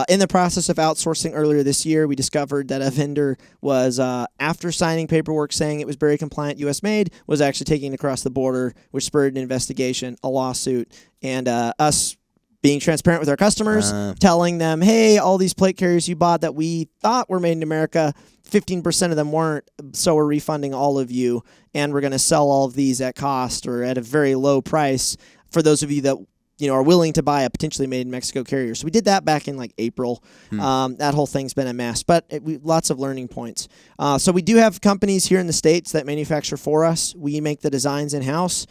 in the process of outsourcing earlier this year, we discovered that a vendor was after signing paperwork saying it was Berry compliant, U.S. made, was actually taking it across the border, which spurred an investigation, a lawsuit, and us being transparent with our customers, telling them, hey, all these plate carriers you bought that we thought were made in America, 15% of them weren't, so we're refunding all of you, and we're going to sell all of these at cost or at a very low price for those of you that are willing to buy a potentially made in Mexico carrier. So we did that back in like April. That whole thing's been a mess, but lots of learning points. So we do have companies here in the States that manufacture for us. We make the designs in-house.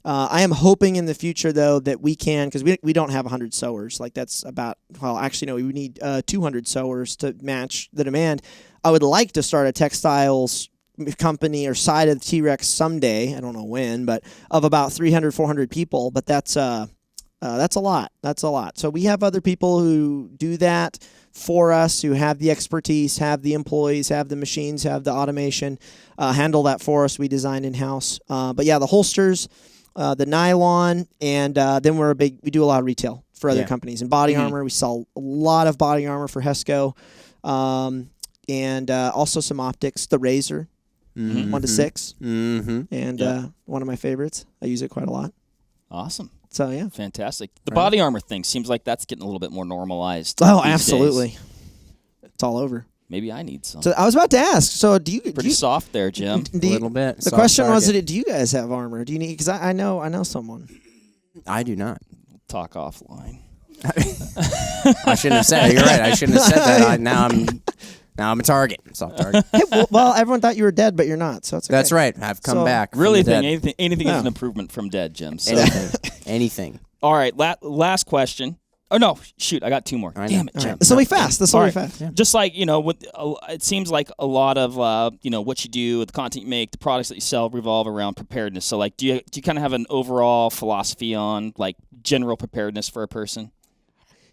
I am hoping in the future, though, that we can, because we don't have 100 sewers. Like that's about, well, actually, no, we would need 200 sewers to match the demand. I would like to start a textiles company or side of the T.REX someday. I don't know when, but of about 300, 400 people. But that's a lot. That's a lot. So we have other people who do that for us, who have the expertise, have the employees, have the machines, have the automation, handle that for us. We design in-house. But yeah, the holsters, the nylon, and then we do a lot of retail for other companies. And body armor, we sell a lot of body armor for Hesco, and also some optics, the Razor. 1 to 6, Mm-hmm. and one of my favorites. I use it quite a lot. Awesome. So yeah. Fantastic. The body armor thing seems like that's getting a little bit more normalized. Oh, these absolutely. days. It's all over. Maybe I need some. So I was about to ask. So do you? Pretty soft there, Jim. A little bit. The Soft question was, target. do you guys have armor? Do you need? Because I know someone. I do not. Talk offline. I shouldn't have said it. You're right. I shouldn't have said that. Now I'm a target. Soft target. Hey, well, everyone thought you were dead, but you're not. So it's okay. That's right. I've come So- back. from Really the think dead. anything Yeah. is an improvement from dead, Jim. So. Anything. All right, last question. Oh, no, shoot, I got 2 more. I know. Damn it, All Jim. right. This will be fast. This will All be right. fast. Just like, it seems like a lot of, what you do, the content you make, the products that you sell revolve around preparedness. So, like, do you kind of have an overall philosophy on, like, general preparedness for a person?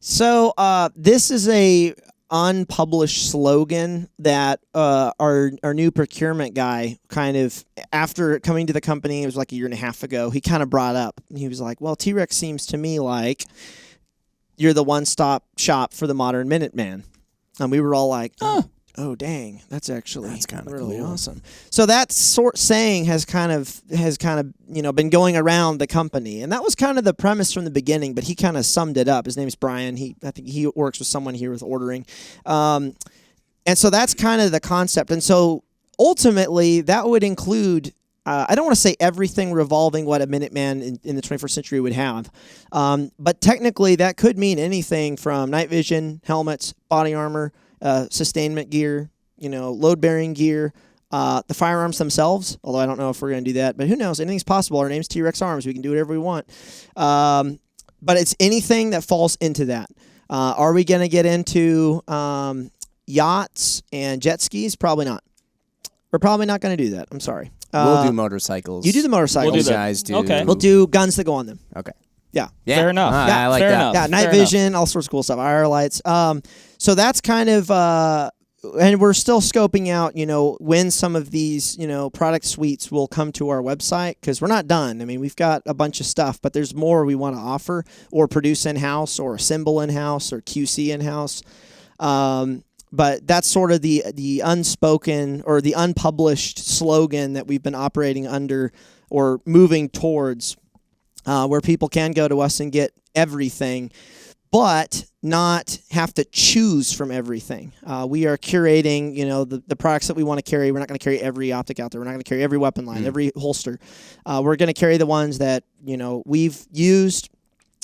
So this is a unpublished slogan that our new procurement guy kind of, after coming to the company, it was like a year and a half ago, he kind of brought up. He was like, well, T.REX seems to me like you're the one-stop shop for the modern Minuteman. And we were all like, oh dang, that's kind of really cool. awesome. So that saying has kind of been going around the company, and that was kind of the premise from the beginning. But he kind of summed it up. His name's Brian. I think he works with someone here with ordering, and so that's kind of the concept. And so ultimately, that would include. I don't want to say everything revolving what a Minuteman in the 21st century would have, but technically that could mean anything from night vision, helmets, body armor, sustainment gear, load-bearing gear, the firearms themselves, although I don't know if we're going to do that, but who knows? Anything's possible. Our name's T.REX Arms. We can do whatever we want. But it's anything that falls into that. Are we going to get into yachts and jet skis? Probably not. We're probably not going to do that. I'm sorry. We'll do motorcycles. You do the motorcycles. We'll do that. Guys do. Okay. We'll do guns that go on them. Okay. Yeah. Fair enough. I like fair that. enough. Yeah, night Fair vision, all sorts of cool stuff. IR lights. So that's kind of, and we're still scoping out, when some of these, product suites will come to our website, because we're not done. I mean, we've got a bunch of stuff, but there's more we want to offer or produce in-house or assemble in-house or QC in-house. But that's sort of the unspoken or the unpublished slogan that we've been operating under or moving towards, where people can go to us and get everything, but not have to choose from everything. We are curating, the products that we want to carry. We're not going to carry every optic out there. We're not going to carry every weapon line, every holster. We're going to carry the ones that, we've used,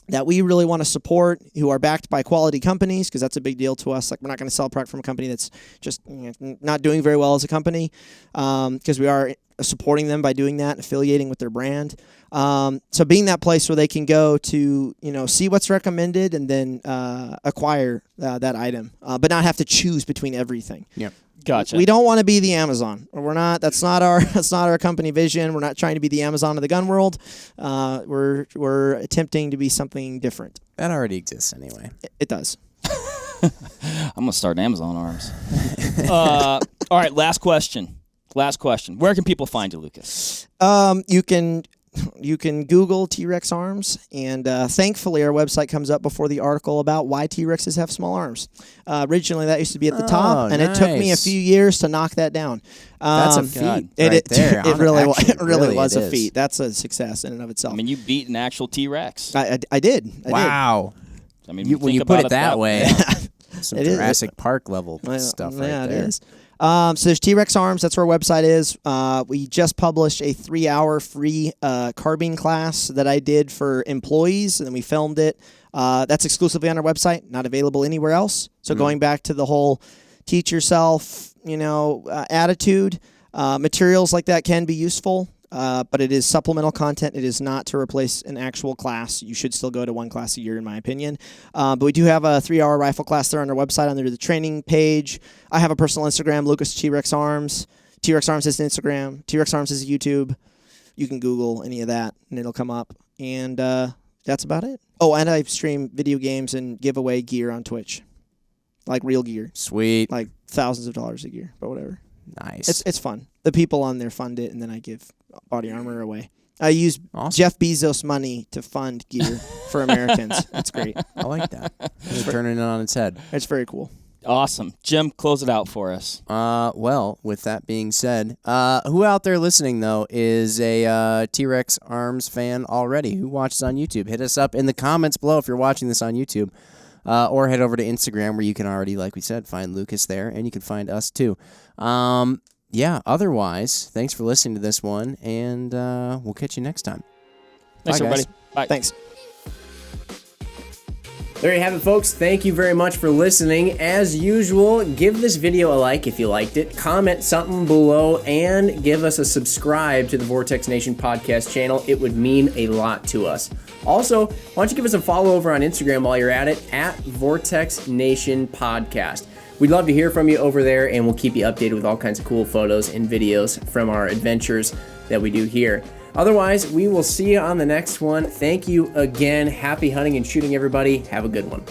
that we really want to support, who are backed by quality companies, because that's a big deal to us. Like, we're not going to sell a product from a company that's just not doing very well as a company, because we are supporting them by doing that, affiliating with their brand. So being that place where they can go to, see what's recommended and then acquire that item, but not have to choose between everything. Yeah. Gotcha. We don't want to be the Amazon. We're not. That's not our company vision. We're not trying to be the Amazon of the gun world. We're attempting to be something different. That already exists anyway. It does. I'm going to start Amazon Arms. All right, last question. Where can people find you, Lucas? You can Google T.REX Arms, and thankfully our website comes up before the article about why T-Rexes have small arms. Originally, that used to be at the top, and it took me a few years to knock that down. That's a feat. It really was a is. feat. That's a success in and of itself. I mean, you beat an actual T-Rex. I did. Wow. I mean, When you think put about it that way, some It is. Jurassic Park level stuff right yeah, there. it is. So there's T.REX Arms. That's where our website is. We just published a 3-hour free carbine class that I did for employees, and then we filmed it. That's exclusively on our website, not available anywhere else. So going back to the whole teach yourself, attitude, materials like that can be useful. But it is supplemental content. It is not to replace an actual class. You should still go to one class a year, in my opinion. But we do have a 3-hour rifle class there on our website under the training page. I have a personal Instagram, Lucas T.REX Arms. T.REX Arms is an Instagram. T.REX Arms is a YouTube. You can Google any of that, and it'll come up. And that's about it. Oh, and I stream video games and give away gear on Twitch, like real gear, Sweet. like thousands of dollars a gear, but whatever. Nice. It's fun. The people on there fund it, and then I give body armor away. I use Awesome. Jeff Bezos' money to fund gear for Americans. That's great. I like that. You're turning it on its head. It's very cool. Awesome. Jim, close it out for us. Well, with that being said, who out there listening, though, is a T.REX Arms fan already? Who watches on YouTube? Hit us up in the comments below if you're watching this on YouTube. Or head over to Instagram where you can already, like we said, find Lucas there, and you can find us too. Otherwise, thanks for listening to this one, and we'll catch you next time. Thanks, Bye, everybody. guys. Bye. Thanks. There you have it, folks. Thank you very much for listening. As usual, give this video a like if you liked it, comment something below, and give us a subscribe to the Vortex Nation podcast channel. It would mean a lot to us. Also, why don't you give us a follow over on Instagram while you're at it, at Vortex Nation Podcast. We'd love to hear from you over there, and we'll keep you updated with all kinds of cool photos and videos from our adventures that we do here. Otherwise, we will see you on the next one. Thank you again. Happy hunting and shooting, everybody. Have a good one.